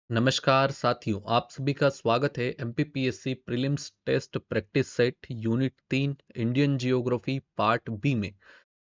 नमस्कार साथियों, आप सभी का स्वागत है MPPSC prelims test practice set unit 3 Indian geography part B में।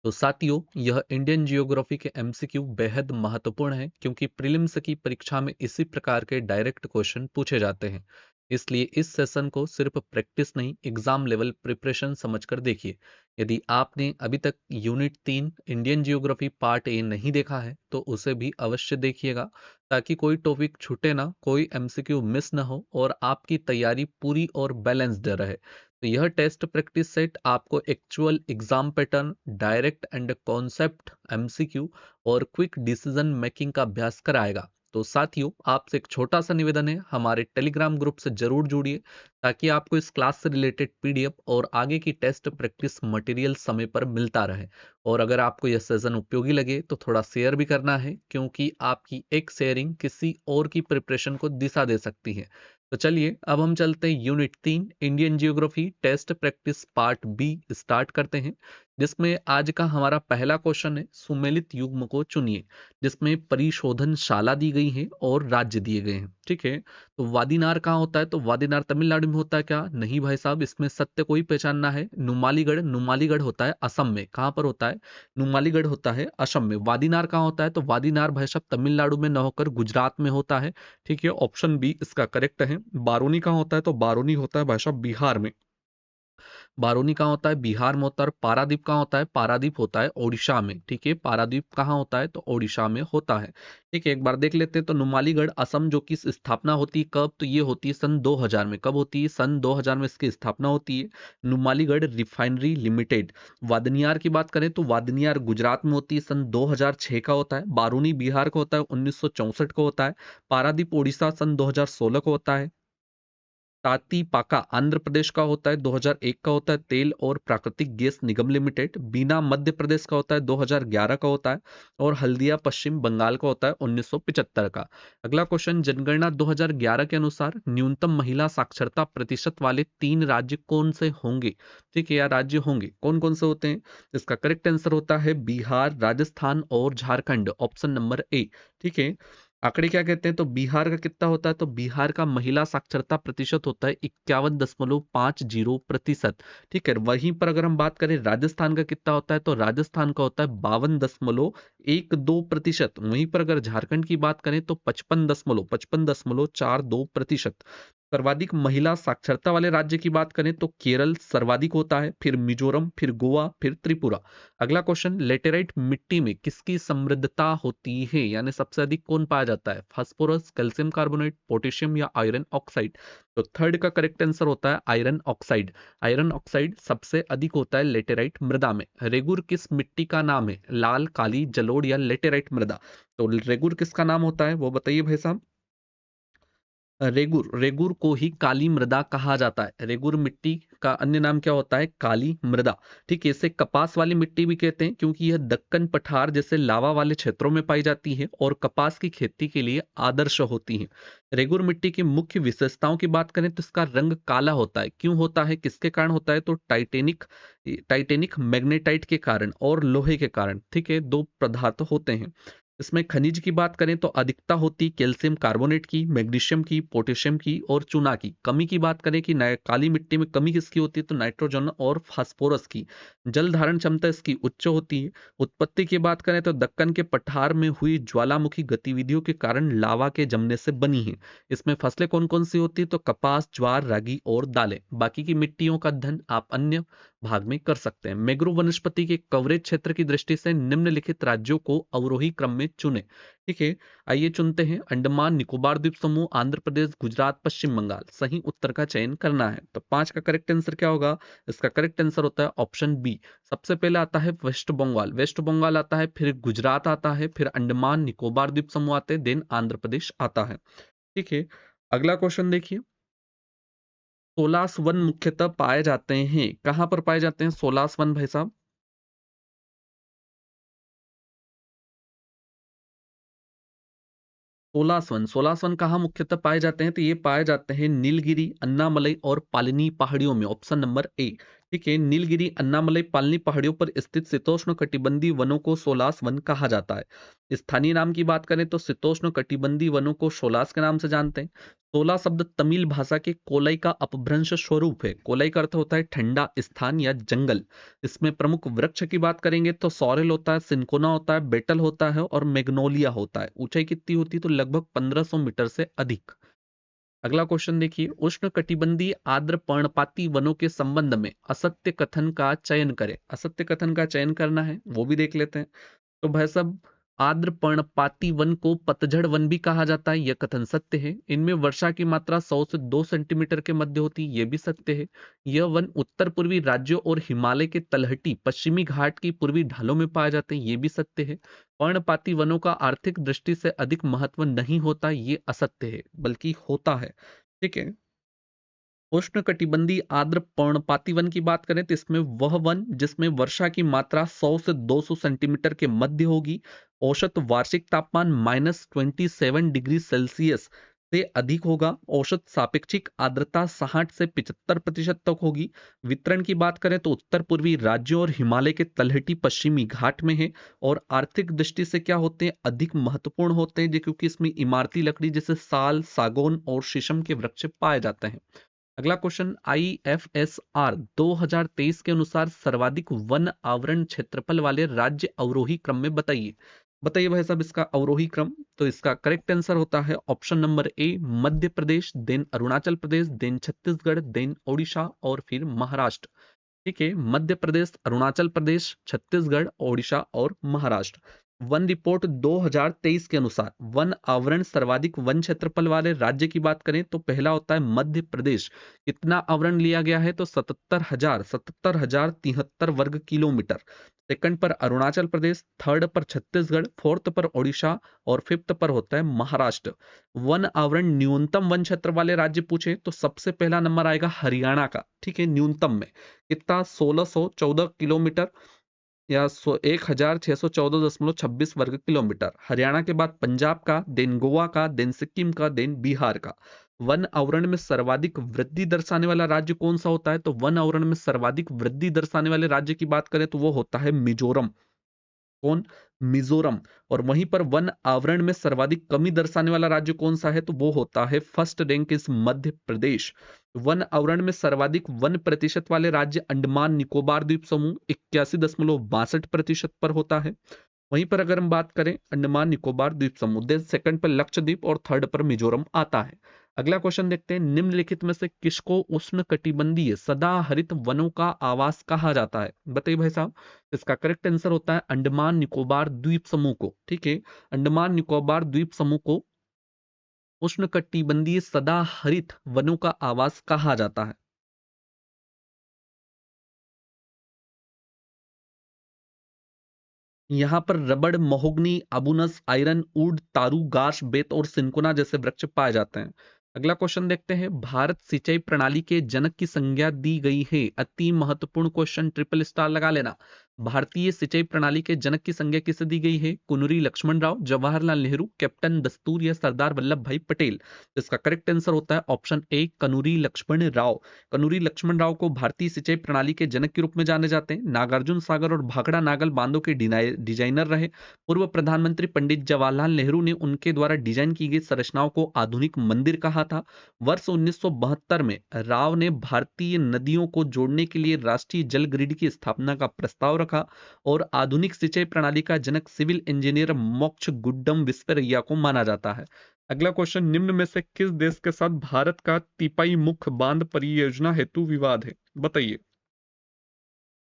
तो साथियों, यह इंडियन जियोग्राफी के एमसीक्यू बेहद महत्वपूर्ण है क्योंकि प्रीलिम्स की परीक्षा में इसी प्रकार के डायरेक्ट क्वेश्चन पूछे जाते हैं। इसलिए इस सेशन को सिर्फ प्रैक्टिस नहीं, एग्जाम लेवल प्रिपरेशन समझकर देखिए। यदि आपने अभी तक unit 3 Indian geography part A नहीं देखा है तो उसे भी अवश्य देखिएगा, ताकि कोई टॉपिक छूटे ना, कोई एमसीक्यू मिस ना हो और आपकी तैयारी पूरी और बैलेंस्ड रहे। तो यह टेस्ट प्रैक्टिस सेट आपको actual exam pattern, direct and concept MCQ और क्विक डिसीजन मेकिंग का अभ्यास कराएगा। तो साथियों, आपसे एक छोटा सा निवेदन है, हमारे टेलीग्राम ग्रुप से जरूर जुड़िए ताकि आपको इस क्लास से रिलेटेड पीडीएफ और आगे की टेस्ट प्रैक्टिस मटेरियल समय पर मिलता रहे। और अगर आपको यह सेशन उपयोगी लगे तो थोड़ा शेयर भी करना है, क्योंकि आपकी एक शेयरिंग किसी और की प्रिपरेशन को दिशा दे सकती है। तो चलिए अब हम चलते हैं unit 3 Indian geography test practice part B start करते हैं, जिसमें आज का हमारा पहला क्वेश्चन है सुमेलित युग्म को चुनिए, जिसमें परिशोधनशाला दी गई है और राज्य दिए गए हैं। ठीक है, तो वादीनार कहाँ होता है? तो वादीनार तमिलनाडु में होता है क्या? नहीं भाई साहब, इसमें सत्य को ही पहचानना है। नुमालीगढ़, नुमालीगढ़ होता है असम में। कहाँ पर होता है? नुमालीगढ़ होता है असम में। वादीनार कहाँ होता है? तो वादीनार भाई साहब तमिलनाडु में न होकर गुजरात में होता है। ठीक है, ऑप्शन बी इसका करेक्ट है। बारोनी कहाँ होता है? तो बारोनी होता है भाई साहब बिहार में। बारोनी कहाँ होता है? बिहार में होता है। पारादीप कहाँ होता है? पारादीप होता है ओडिशा में। ठीक है, पारादीप कहाँ होता है? तो ओडिशा में होता है। ठीक है, एक बार देख लेते हैं। तो नुमालीगढ़ असम, जो की स्थापना होती है कब? तो ये होती है सन 2000 में। कब होती है? सन 2000 में इसकी स्थापना होती है। Numaligarh refinery limited. वादनियार की बात करें तो वादनियार गुजरात में होती है, सन 2006 का होता है। बारूनी बिहार का होता है, 1964 का होता है। पारादीप ओडिशा सन 2016 का होता है। ताती पाका आंध्र प्रदेश का होता है, 2001 का होता है। तेल और प्राकृतिक गैस निगम लिमिटेड बीना मध्य प्रदेश का होता है, 2011 का होता है। और हल्दिया पश्चिम बंगाल का होता है, 1975 का। अगला क्वेश्चन, जनगणना 2011 के अनुसार न्यूनतम महिला साक्षरता प्रतिशत वाले 3 राज्य कौन से होंगे? ठीक है, या राज्य होंगे, कौन कौन से होते हैं? इसका करेक्ट आंसर होता है बिहार, राजस्थान और झारखंड, ऑप्शन नंबर ए। ठीक है, आंकड़े क्या कहते हैं? तो बिहार का कितना होता है? तो बिहार का महिला साक्षरता प्रतिशत होता है 51.50%। ठीक है, वहीं पर अगर हम बात करें राजस्थान का कितना होता है, तो राजस्थान का होता है 52.12%। वहीं पर अगर झारखंड की बात करें तो 55.42%। सर्वाधिक महिला साक्षरता वाले राज्य की बात करें तो केरल सर्वाधिक होता है, फिर मिजोरम, फिर गोवा, फिर त्रिपुरा। अगला क्वेश्चन, लेटेराइट मिट्टी में किसकी समृद्धता होती है, यानी सबसे अधिक कौन पाया जाता है? फास्फोरस, कैल्शियम कार्बोनेट, पोटेशियम या आयरन ऑक्साइड? तो थर्ड का करेक्ट आंसर होता है आयरन ऑक्साइड। आयरन ऑक्साइड सबसे अधिक होता है लेटेराइट मृदा में। रेगुर किस मिट्टी का नाम है? लाल, काली, जलोढ़ या लेटेराइट मृदा? तो रेगुर किसका नाम होता है, वो बताइए भाई साहब। रेगुर, रेगुर को ही काली मृदा कहा जाता है। रेगुर मिट्टी का अन्य नाम क्या होता है? काली मृदा। ठीक है, इसे कपास वाली मिट्टी भी कहते हैं, क्योंकि यह दक्कन पठार जैसे लावा वाले क्षेत्रों में पाई जाती है और कपास की खेती के लिए आदर्श होती है। रेगुर मिट्टी की मुख्य विशेषताओं की बात करें तो इसका रंग काला होता है। क्यों होता है, किसके कारण होता है? तो टाइटेनिक मैग्नेटाइट के कारण और लोहे के कारण। ठीक है, दो पदार्थ होते हैं। इसमें खनिज की बात करें तो अधिकता होती है कैल्शियम कार्बोनेट की, मैग्नीशियम की, पोटेशियम की और चूना की। कमी की बात करें कि काली मिट्टी में कमी किसकी होती है? तो नाइट्रोजन और फास्फोरस की। जल धारण क्षमता इसकी उच्च होती है। उत्पत्ति की बात करें तो दक्कन के पठार में हुई ज्वालामुखी गतिविधियों के कारण लावा के जमने से बनी है। इसमें फसलें कौन कौन सी होती है? तो कपास, ज्वार, रागी और दालें। बाकी की मिट्टियों का अध्ययन आप अन्य भाग में कर सकते हैं। मैंग्रोव वनस्पति के कवरेज क्षेत्र की दृष्टि से निम्नलिखित राज्यों को अवरोही क्रम में चुने। ठीक है, आइए चुनते हैं। अंडमान निकोबार द्वीप समूह, आंध्र प्रदेश, गुजरात, पश्चिम बंगाल। सही उत्तर का चयन करना है। तो 5 का करेक्ट आंसर क्या होगा? इसका करेक्ट आंसर होता है ऑप्शन बी। सबसे पहले आता है वेस्ट बंगाल, वेस्ट बंगाल आता है, फिर गुजरात आता है, फिर अंडमान निकोबार द्वीप समूह आते हैं, देन आंध्र प्रदेश आता है। ठीक है, अगला क्वेश्चन देखिए। सोलास वन मुख्यतः पाए जाते हैं, कहां पर पाए जाते हैं सोलास वन भाई साहब? सोलासवन, सोलासवन कहाँ मुख्यतः पाए जाते हैं? तो ये पाए जाते हैं नीलगिरी, अन्नामलई और पालिनी पहाड़ियों में, ऑप्शन नंबर ए। ठीक है, नीलगिरी अन्नामलई पालनी पहाड़ियों पर स्थित शीतोष्ण कटिबंधीय वनों को सोलास वन कहा जाता है। स्थानीय नाम की बात करें तो शीतोष्ण कटिबंधीय वनों को सोलास के नाम से जानते हैं। सोला शब्द तमिल भाषा के कोलाई का अपभ्रंश स्वरूप है। कोलाई का अर्थ होता है ठंडा स्थान या जंगल। इसमें प्रमुख वृक्ष की बात करेंगे तो सॉरेल होता है, सिंकोना होता है, बेटल होता है और मैग्नोलिया होता है। ऊंचाई कितनी होती है तो लगभग 1500 मीटर से अधिक। अगला क्वेश्चन देखिए, उष्ण कटिबंधीय आर्द्र पर्णपाती वनों के संबंध में असत्य कथन का चयन करें। असत्य कथन का चयन करना है, वो भी देख लेते हैं। तो भाई साहब, आर्द्र पर्णपाती वन को पतझड़ वन भी कहा जाता है, यह कथन सत्य है। इनमें वर्षा की मात्रा 100 से 2 सेंटीमीटर के मध्य होती है, यह भी सत्य है। यह वन उत्तर पूर्वी राज्यों और हिमालय के तलहटी पश्चिमी घाट की पूर्वी ढालों में पाए जाते हैं, यह भी सत्य है। पर्णपाती वनों का आर्थिक दृष्टि से अधिक महत्व नहीं होता, ये असत्य है, बल्कि होता है। ठीक है। उष्णकटिबंधीय आर्द्र पर्णपाती वन की बात करें तो इसमें वह वन जिसमें वर्षा की मात्रा 100 से 200 सेंटीमीटर के मध्य होगी, औसत वार्षिक तापमान -27 डिग्री सेल्सियस से अधिक होगा, औसत सापेक्षिक आर्द्रता 60 से 75% तक होगी। वितरण की बात करें तो उत्तर पूर्वी राज्यों और हिमालय के तलहटी पश्चिमी घाट में है। और आर्थिक दृष्टि से क्या होते हैं, अधिक महत्वपूर्ण होते हैं क्योंकि इसमें इमारती लकड़ी जैसे साल, सागौन और शीशम के वृक्ष पाए जाते हैं। अगला क्वेश्चन, IFSR 2023 के अनुसार सर्वाधिक वन आवरण क्षेत्रफल वाले राज्य अवरोही क्रम में बताइए। बताइए भाई साहब इसका अवरोही क्रम। तो इसका करेक्ट आंसर होता है option number A, Madhya Pradesh, then Arunachal Pradesh, then Chhattisgarh, then Odisha और फिर महाराष्ट्र। ठीक है, मध्य प्रदेश, अरुणाचल प्रदेश, छत्तीसगढ़, ओडिशा और महाराष्ट्र। वन रिपोर्ट 2023 के अनुसार वन आवरण सर्वाधिक वन क्षेत्रफल वाले राज्य की बात करें तो पहला होता है मध्य प्रदेश। कितना आवरण लिया गया है तो 77,73 वर्ग किलोमीटर। सेकंड पर अरुणाचल प्रदेश, थर्ड पर छत्तीसगढ़, फोर्थ पर ओडिशा और फिफ्थ पर होता है महाराष्ट्र। वन आवरण न्यूनतम वन क्षेत्र वाले राज्य पूछे तो सबसे पहला नंबर आएगा हरियाणा का। ठीक है, न्यूनतम में कितना, 1614 किलोमीटर या 1614.26 वर्ग किलोमीटर। हरियाणा के बाद पंजाब का, देन गोवा का, देन सिक्किम का, देन बिहार का। वन आवरण में सर्वाधिक वृद्धि दर्शाने वाला राज्य कौन सा होता है तो वन आवरण में सर्वाधिक वृद्धि दर्शाने वाले राज्य की बात करें तो वो होता है मिजोरम। कौन, मिजोरम। और वहीं पर वन आवरण में सर्वाधिक कमी दर्शाने वाला राज्य कौन सा है तो वो होता है फर्स्ट रैंक इस मध्य प्रदेश। वन आवरण में सर्वाधिक वन प्रतिशत वाले राज्य अंडमान निकोबार द्वीप समूह 81.62% पर होता है। वहीं पर अगर हम बात करें अंडमान निकोबार द्वीप समूह, देन सेकंड पर लक्षद्वीप और थर्ड पर मिजोरम आता है। अगला क्वेश्चन देखते हैं, निम्नलिखित में से किसको उष्ण कटिबंधीय सदाहरित वनों का आवास कहा जाता है। बताइए भाई साहब, इसका करेक्ट आंसर होता है अंडमान निकोबार द्वीप समूह को। ठीक है, अंडमान निकोबार द्वीप समूह को उष्ण कटिबंधीय सदाहरित वनों का आवास कहा जाता है। यहाँ पर रबड़, महोगनी, अबुनस, आयरन, ऊड, तारू, गाश, बेत और सिनकोना जैसे वृक्ष पाए जाते हैं। अगला क्वेश्चन देखते हैं, भारत सिंचाई प्रणाली के जनक की संज्ञा दी गई है। अति महत्वपूर्ण क्वेश्चन, ट्रिपल स्टार लगा लेना। भारतीय सिंचाई प्रणाली के जनक की संज्ञा किसे दी गई है, कुनरी लक्ष्मण राव, जवाहरलाल नेहरू, कैप्टन दस्तूर या सरदार वल्लभ भाई पटेल। तो इसका करेक्ट आंसर होता है ऑप्शन ए, कनूरी लक्ष्मण राव। कनूरी लक्ष्मण राव को भारतीय सिंचाई प्रणाली के जनक के रूप में जाने जाते हैं। नागार्जुन सागर और भाखड़ा नागल बांधों के डिजाइनर रहे। पूर्व प्रधानमंत्री पंडित जवाहरलाल नेहरू ने उनके द्वारा डिजाइन की गई संरचनाओं को आधुनिक मंदिर कहा था। वर्ष 1972 में राव ने भारतीय नदियों को जोड़ने के लिए राष्ट्रीय जल ग्रिड की स्थापना का प्रस्ताव रखा और आधुनिक सिंचाई प्रणाली का जनक सिविल इंजीनियर मोक्ष गुड्डम विस्परैया को माना जाता है। अगला क्वेश्चन, निम्न में से किस देश के साथ भारत का तिपाई मुख बांध परियोजना हेतु विवाद है। बताइए,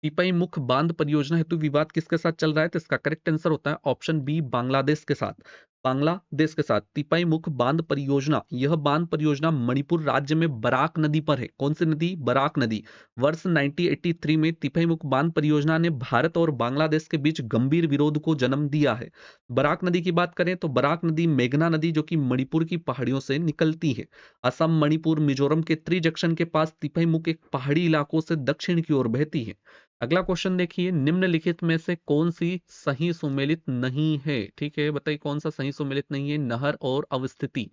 तिपाई मुख बांध परियोजना हेतु विवाद किसके साथ चल रहा है तो इसका करेक्ट आंसर होता है ऑप्शन बी, बांग्लादेश के साथ। बांग्लादेश के साथ तिपाई मुख बांध परियोजना, यह बांध परियोजना मणिपुर राज्य में बराक नदी पर है। कौन सी नदी, बराक नदी। वर्ष 1983 में तिपाई मुख बांध परियोजना ने भारत और बांग्लादेश के बीच गंभीर विरोध को जन्म दिया है। बराक नदी की बात करें तो बराक नदी मेघना नदी जो कि मणिपुर की पहाड़ियों से निकलती है। असम, मणिपुर, मिजोरम के त्रिजंक्शन के पास तिपाई मुख एक पहाड़ी इलाकों से दक्षिण की ओर बहती है। अगला क्वेश्चन देखिए, निम्नलिखित में से कौन सी सही सुमेलित नहीं है। ठीक है, बताइए कौन सा सही सुमेलित नहीं है, नहर और अवस्थिति।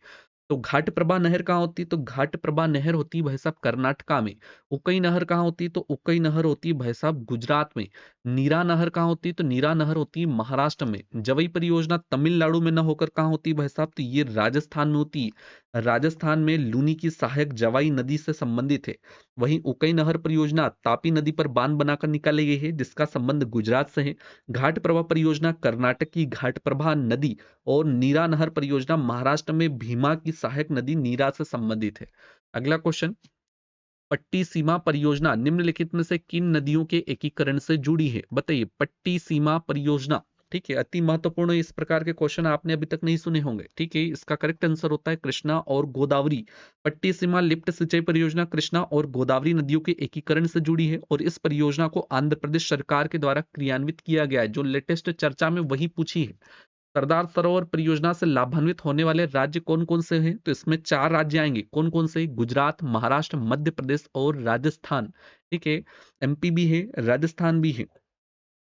तो घाट प्रभा नहर कहाँ होती है? तो घाट प्रभा नहर होती है भाई साहब कर्नाटका में। उकई नहर कहाँ होती है? तो उकई नहर होती है भाई साहब गुजरात में। नीरा नहर कहाँ होती है? तो नीरा नहर होती है महाराष्ट्र में। जवई परियोजना तमिलनाडु में न होकर कहाँ होती है भाई साहब? तो ये राजस्थान में होती है। राजस्थान में लूनी की सहायक जवाई नदी से संबंधित है। वहीं उकई नहर परियोजना तापी नदी पर बांध बनाकर निकाली गई है, जिसका संबंध गुजरात से है। घाट प्रभा परियोजना कर्नाटक की घाट प्रभा नदी और नीरा नहर परियोजना महाराष्ट्र में भीमा की सहायक नदी नीरा से संबंधित है। अगला क्वेश्चन, पट्टी सीमा परियोजना निम्नलिखित में से किन नदियों के एकीकरण से जुड़ी है? बताइए, पट्टी सीमा परियोजना। ठीक है, अति महत्वपूर्ण इस प्रकार के क्वेश्चन आपने अभी तक नहीं सुने होंगे। ठीक है, इसका करेक्ट आंसर होता है कृष्णा और गोदावरी। पट्टी सीमा लिफ्ट सिंचाई परियोजना कृष्णा और गोदावरी नदियों के एकीकरण से जुड़ी है और इस परियोजना को आंध्र प्रदेश सरकार के द्वारा क्रियान्वित किया गया है। जो लेटेस्ट चर्चा में वही पूछी है। सरदार सरोवर परियोजना से लाभान्वित होने वाले राज्य कौन कौन से हैं? तो इसमें 4 राज्य आएंगे। कौन कौन से? गुजरात, महाराष्ट्र, मध्य प्रदेश और राजस्थान। ठीक है, एमपी भी है, राजस्थान भी है।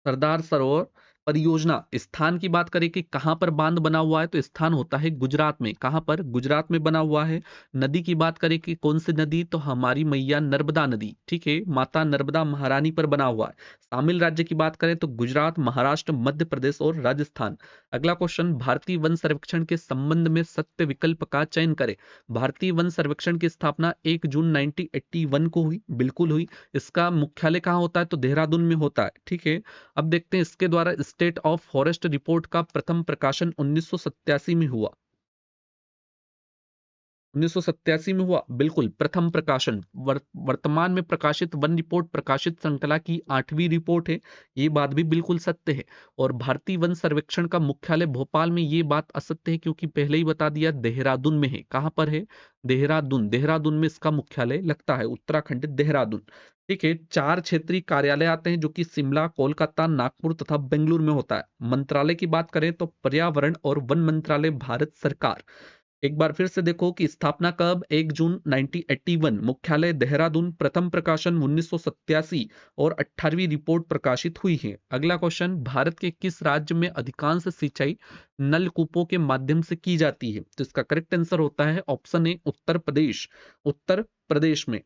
सरदार सरोवर परियोजना स्थान की बात करें कि कहां पर बांध बना हुआ है, तो स्थान होता है गुजरात में। कहां पर? गुजरात में बना हुआ है। नदी की बात करें कि कौन सी नदी, तो हमारी मैया नर्मदा नदी। ठीक है, माता नर्मदा महारानी पर बना हुआ है। शामिल राज्य की बात करें तो गुजरात, महाराष्ट्र, मध्य प्रदेश और राजस्थान। अगला क्वेश्चन, भारतीय वन सर्वेक्षण के संबंध में सत्य विकल्प का चयन करें। भारतीय वन सर्वेक्षण की स्थापना 1 जून 1981 को हुई। बिल्कुल हुई। इसका मुख्यालय कहाँ होता है? तो देहरादून में होता है। ठीक है, अब देखते हैं इसके द्वारा स्टेट ऑफ फॉरेस्ट रिपोर्ट का प्रथम प्रकाशन 1987 में हुआ। 1987 में हुआ, बिल्कुल प्रथम प्रकाशन। वर्तमान में प्रकाशित वन रिपोर्ट प्रकाशित श्रृंखला की 8वीं रिपोर्ट है। ये बात भी बिल्कुल सत्य है। और भारतीय वन सर्वेक्षण का मुख्यालय भोपाल में, ये बात असत्य है क्योंकि पहले ही बता दिया देहरादून में है। कहां पर है? देहरादून। देहरादून में इसका मुख्यालय लगता है, उत्तराखंड देहरादून। ठीक है, 4 क्षेत्रीय कार्यालय आते हैं जो कि शिमला, कोलकाता, नागपुर तथा बेंगलुरु में होता है। मंत्रालय की बात करें तो पर्यावरण और वन मंत्रालय भारत सरकार। एक बार फिर से देखो कि स्थापना कब? 1 जून 1981, मुख्यालय देहरादून, प्रथम प्रकाशन 1987 और 18वीं रिपोर्ट प्रकाशित हुई है। अगला क्वेश्चन, भारत के किस राज्य में अधिकांश सिंचाई नलकूपों के माध्यम से की जाती है? तो इसका करेक्ट आंसर होता है ऑप्शन ए, उत्तर प्रदेश। उत्तर प्रदेश में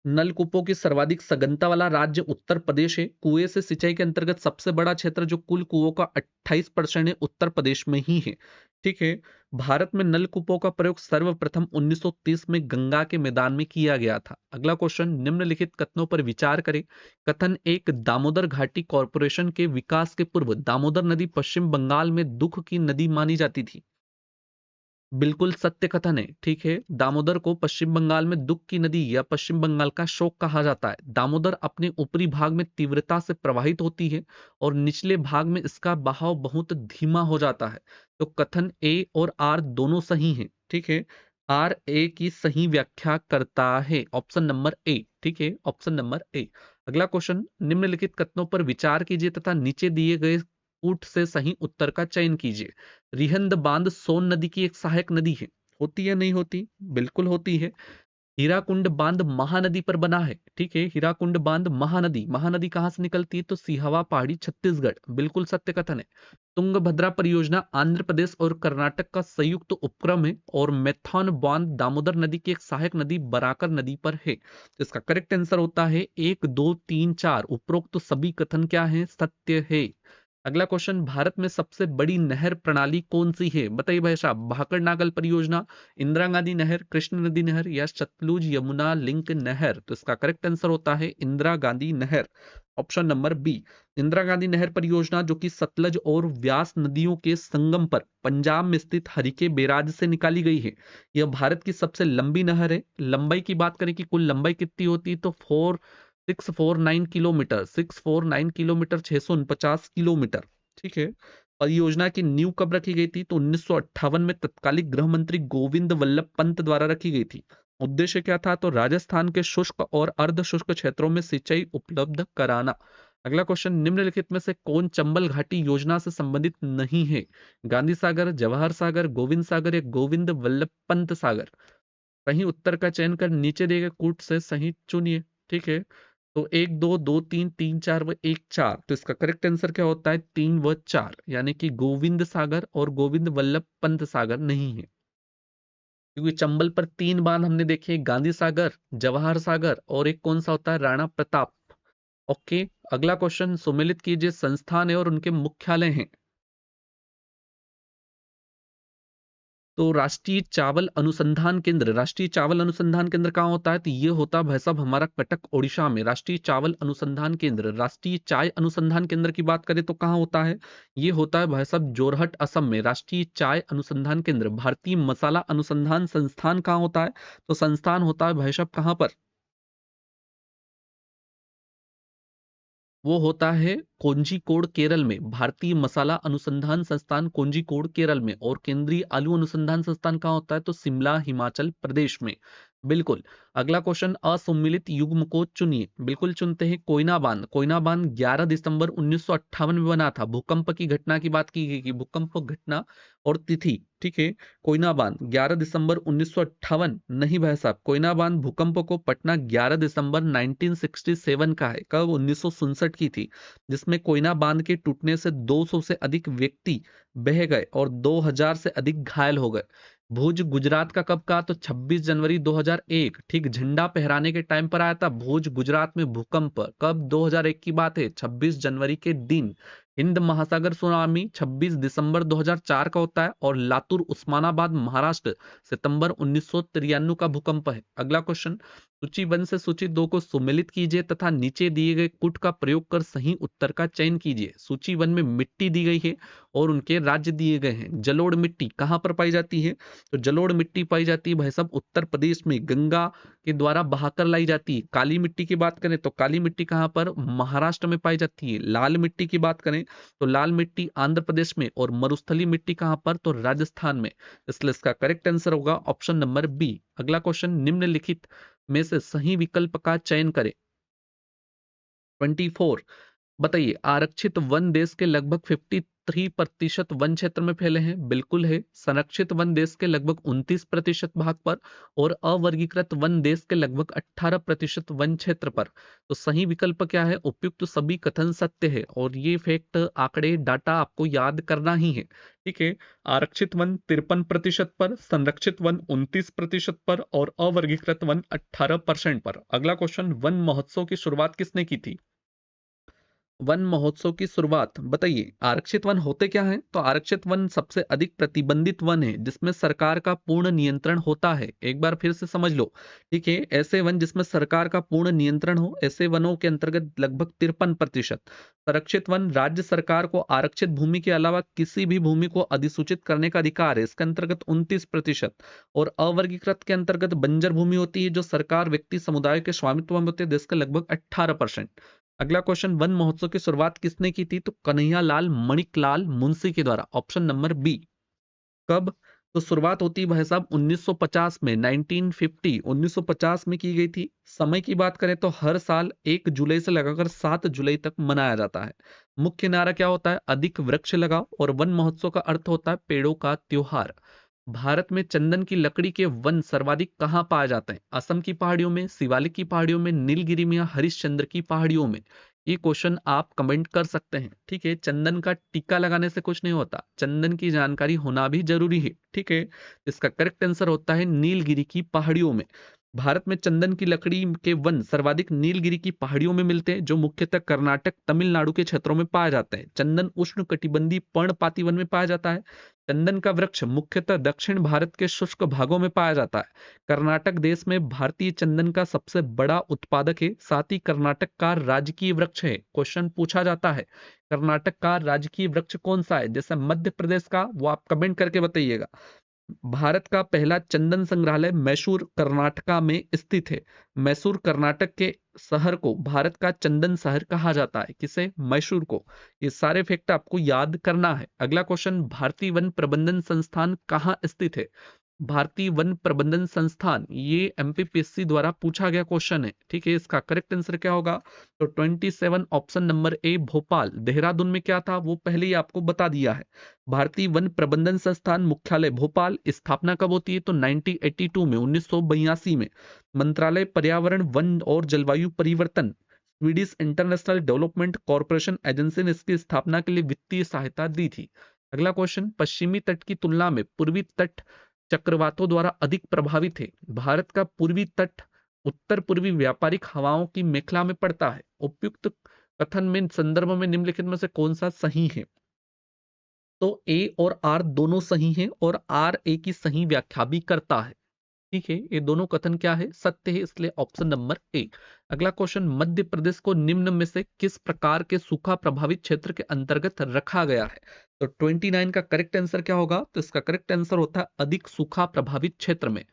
नलकूपों की सर्वाधिक सघनता वाला राज्य उत्तर प्रदेश है। कुएं से सिंचाई के अंतर्गत सबसे बड़ा क्षेत्र जो कुल कुओं का 28% है, उत्तर प्रदेश में ही है। ठीक है, भारत में नलकूपों का प्रयोग सर्वप्रथम 1930 में गंगा के मैदान में किया गया था। अगला क्वेश्चन, निम्नलिखित कथनों पर विचार करें। कथन एक, दामोदर घाटी कॉरपोरेशन के विकास के पूर्व दामोदर नदी पश्चिम बंगाल में दुख की नदी मानी जाती थी। बिल्कुल सत्य कथन है। ठीक है, दामोदर को पश्चिम बंगाल में दुख की नदी या पश्चिम बंगाल का शोक कहा जाता है। दामोदर अपने ऊपरी भाग में तीव्रता से प्रवाहित होती है और निचले भाग में इसका बहाव बहुत धीमा हो जाता है। तो कथन ए और आर दोनों सही हैं। ठीक है, आर ए की सही व्याख्या करता है, ऑप्शन नंबर ए। ठीक है, ऑप्शन नंबर ए। अगला क्वेश्चन, निम्नलिखित कथनों पर विचार कीजिए तथा नीचे दिए गए कूट से सही उत्तर का चयन कीजिए। रिहंद बांध सोन नदी की एक सहायक नदी है। होती है नहीं होती? बिल्कुल होती है। हीराकुंड बांध महानदी पर बना है। ठीक है, हीराकुंड बांध महानदी। महानदी कहां से निकलती है? तो सिहावा पहाड़ी, छत्तीसगढ़। बिल्कुल सत्य कथन है। तुंगभद्रा परियोजना आंध्र प्रदेश और कर्नाटक का संयुक्त उपक्रम है और मैथॉन बांध दामोदर नदी की एक सहायक नदी बराकर नदी पर है। तो इसका करेक्ट आंसर होता है 1, 2, 3, 4। उपरोक्त तो सभी कथन क्या है? सत्य है। अगला क्वेश्चन, भारत में सबसे बड़ी नहर प्रणाली कौन सी है? बताइए भाई साहब, भाकड़ नागल परियोजना, इंदिरा गांधी नहर, कृष्ण नदी नहर या सतलुज यमुना लिंक नहर? तो इसका करेक्ट आंसर होता है इंदिरा गांधी नहर, option number B. Indira Gandhi नहर परियोजना जो कि सतलज और व्यास नदियों के संगम पर पंजाब में स्थित हरिके बैराज से निकाली गई है। यह भारत की सबसे लंबी नहर है। लंबाई की बात करें कि कुल लंबाई कितनी होती है, तो 649 किलोमीटर, 649 किलोमीटर, 649 किलोमीटर। ठीक है, परियोजना की नींव कब रखी गई थी? तो 1958 में तत्कालिक गृह मंत्री गोविंद वल्लभ पंत द्वारा रखी गई थी। उद्देश्य क्या था? तो राजस्थान के शुष्क और अर्ध शुष्क क्षेत्रों में सिंचाई उपलब्ध कराना। अगला क्वेश्चन, निम्नलिखित में से कौन चंबल घाटी योजना से संबंधित नहीं है? गांधी सागर, जवाहर सागर, गोविंद सागर या गोविंद वल्लभ पंत सागर? सही उत्तर का चयन कर नीचे दिए गए कूट से सही चुनिए। ठीक है, तो 1 2 2 3 3 4 व 1 4, तो इसका करेक्ट आंसर क्या होता है? 3 व 4, यानी कि गोविंद सागर और गोविंद वल्लभ पंत सागर नहीं है, क्योंकि चंबल पर 3 बांध हमने देखे, गांधी सागर, जवाहर सागर और एक कौन सा होता है? राणा प्रताप। ओके, अगला क्वेश्चन सुमेलित कीजिए संस्थान है और उनके मुख्यालय हैं। तो राष्ट्रीय चावल अनुसंधान केंद्र, राष्ट्रीय चावल अनुसंधान केंद्र कहाँ होता है? तो ये होता है भाई साहब हमारा कटक ओडिशा में, राष्ट्रीय चावल अनुसंधान केंद्र। राष्ट्रीय चाय अनुसंधान केंद्र की बात करें तो कहाँ होता है? ये होता है भाई साहब जोरहट असम में, राष्ट्रीय चाय अनुसंधान केंद्र। भारतीय मसाला अनुसंधान संस्थान कहाँ होता है? तो संस्थान होता है भाई साहब कहाँ पर? वो होता है कोझिकोड केरल में, भारतीय मसाला अनुसंधान संस्थान कोझिकोड केरल में। और केंद्रीय आलू अनुसंधान संस्थान कहाँ होता है? तो शिमला हिमाचल प्रदेश में। बिल्कुल। अगला क्वेश्चन, असम्मिलित युग्म को चुनिए। बिल्कुल चुनते हैं, कोयना बांध। कोयना बांध 11 दिसंबर 1958 में बना था। भूकंप की घटना की बात की गई कि भूकंप घटना और तिथि, ठीक है। कोयना बांध 11 दिसंबर 1958 नहीं भाई साहब, कोयना बांध भूकंप को पटना 11 दिसंबर 1967 का है। कब? 1967 की थी, जिसमें कोयना बांध के टूटने से 200 से अधिक व्यक्ति बह गए और 2000 से अधिक घायल हो गए। भुज गुजरात का कब का? तो 26 जनवरी 2001, ठीक झंडा फहराने के टाइम पर आया था भुज गुजरात में भूकंप। कब? 2001 की बात है, 26 जनवरी के दिन। हिंद महासागर सुनामी 26 दिसंबर 2004 का होता है। और लातूर उस्मानाबाद महाराष्ट्र सितंबर 1993 का भूकंप है। अगला क्वेश्चन, सूची 1 से सूची 2 को सुमेलित कीजिए तथा नीचे दिए गए कुट का प्रयोग कर सही उत्तर का चयन कीजिए। सूची 1 में मिट्टी दी गई है और उनके राज्य दिए गए हैं। जलोढ़ मिट्टी कहाँ पर पाई जाती है? तो जलोढ़ मिट्टी पाई जाती है भाई साहब उत्तर प्रदेश में, गंगा के द्वारा बहाकर लाई जाती है। काली मिट्टी की बात करें तो काली मिट्टी कहाँ पर? महाराष्ट्र में पाई जाती है। लाल मिट्टी की बात करें तो लाल मिट्टी आंध्र प्रदेश में। और मरुस्थली मिट्टी कहाँ पर? तो राजस्थान में। इसलिए इसका करेक्ट आंसर होगा ऑप्शन नंबर बी। अगला क्वेश्चन, निम्नलिखित में से सही विकल्प का चयन करें। 24, बताइए, आरक्षित वन देश के लगभग 53% वन क्षेत्र में फैले हैं। बिल्कुल है। संरक्षित वन देश के लगभग 29% भाग पर। और अवर्गीकृत वन देश के लगभग 18% वन क्षेत्र पर। तो सही विकल्प क्या है? उपयुक्त सभी कथन सत्य है। और ये फैक्ट, आंकड़े, डाटा आपको याद करना ही है, ठीक है। आरक्षित वन 53% पर, संरक्षित वन 29% पर और अवर्गीकृत वन 18% पर। अगला क्वेश्चन, वन महोत्सव की शुरुआत किसने की थी? वन महोत्सव की शुरुआत बताइए। आरक्षित वन होते क्या हैं? तो आरक्षित वन सबसे अधिक प्रतिबंधित वन है जिसमें सरकार का पूर्ण नियंत्रण होता है। एक बार फिर से समझ लो, ठीक है। ऐसे वन जिसमें सरकार का पूर्ण नियंत्रण हो, ऐसे वनों के अंतर्गत लगभग 53%। संरक्षित वन, राज्य सरकार को आरक्षित भूमि के अलावा किसी भी भूमि को अधिसूचित करने का अधिकार है, इसके अंतर्गत 29%। और अवर्गीकृत के अंतर्गत बंजर भूमि होती है जो सरकार, व्यक्ति, समुदाय के स्वामित्व में होती है, जिसका लगभग 18%। अगला क्वेश्चन, वन महोत्सव की शुरुआत किसने की थी? तो कन्हैयालाल मणिकलाल मुंशी के द्वारा, ऑप्शन नंबर बी। कब? तो शुरुआत होती है भाई साहब 1950 में, 1950, 1950 में की गई थी। समय की बात करें तो हर साल 1 जुलाई से लगाकर 7 जुलाई तक मनाया जाता है। मुख्य नारा क्या होता है? अधिक वृक्ष लगाओ। और वन महोत्सव का अर्थ होता है पेड़ों का त्योहार। भारत में चंदन की लकड़ी के वन सर्वाधिक कहाँ पाए जाते हैं? असम की पहाड़ियों में, शिवालिक की पहाड़ियों में, नीलगिरी में या हरिश्चंद्र की पहाड़ियों में? ये क्वेश्चन आप कमेंट कर सकते हैं, ठीक है। चंदन का टीका लगाने से कुछ नहीं होता, चंदन की जानकारी होना भी जरूरी है, ठीक है। इसका करेक्ट आंसर होता है नीलगिरी की पहाड़ियों में। भारत में चंदन की लकड़ी के वन सर्वाधिक नीलगिरी की पहाड़ियों में मिलते हैं, जो मुख्यतः कर्नाटक, तमिलनाडु के क्षेत्रों में पाए जाते हैं। चंदन उष्ण कटिबंधीय पर्णपाती वन में पाया जाता है। चंदन का वृक्ष मुख्यतः दक्षिण भारत के शुष्क भागों में पाया जाता है। कर्नाटक देश में भारतीय चंदन का सबसे बड़ा उत्पादक है, साथ ही कर्नाटक का राजकीय वृक्ष है। क्वेश्चन पूछा जाता है, कर्नाटक का राजकीय वृक्ष कौन सा है? जैसे मध्य प्रदेश का, वो आप कमेंट करके बताइएगा। भारत का पहला चंदन संग्रहालय मैसूर कर्नाटका में स्थित है। मैसूर कर्नाटक के शहर को भारत का चंदन शहर कहा जाता है। किसे? मैसूर को। ये सारे फैक्ट आपको याद करना है। अगला क्वेश्चन, भारतीय वन प्रबंधन संस्थान कहाँ स्थित है? भारतीय वन प्रबंधन संस्थान, ये एमपीपीएससी द्वारा पूछा गया क्वेश्चन है, ठीक है। इसका करेक्ट आंसर क्या होगा? तो 27, ऑप्शन नंबर ए भोपाल। देहरादून में क्या था वो पहले ही आपको बता दिया है। भारतीय वन प्रबंधन संस्थान मुख्यालय भोपाल। स्थापना कब होती है? तो 1982 में, 1982 में। मंत्रालय पर्यावरण, वन और जलवायु परिवर्तन, Swedish international development corporation agency ने इसकी स्थापना के लिए वित्तीय सहायता दी थी? अगला क्वेश्चन, पश्चिमी तट की तुलना में पूर्वी तट चक्रवातों द्वारा अधिक प्रभावित है। भारत का पूर्वी तट उत्तर पूर्वी व्यापारिक हवाओं की मेखला में पड़ता है। उपयुक्त कथन में संदर्भ में निम्नलिखित में से कौन सा सही है? तो ए और आर दोनों सही हैं और आर ए की सही व्याख्या भी करता है। ठीक है, ये दोनों कथन क्या है, सत्य है, इसलिए ऑप्शन नंबर ए। अगला क्वेश्चन, मध्य प्रदेश को निम्न में से किस प्रकार के सूखा प्रभावित क्षेत्र के अंतर्गत रखा गया है? तो 29 का करेक्ट आंसर क्या होगा? तो इसका करेक्ट आंसर होता है अधिक सूखा प्रभावित क्षेत्र में।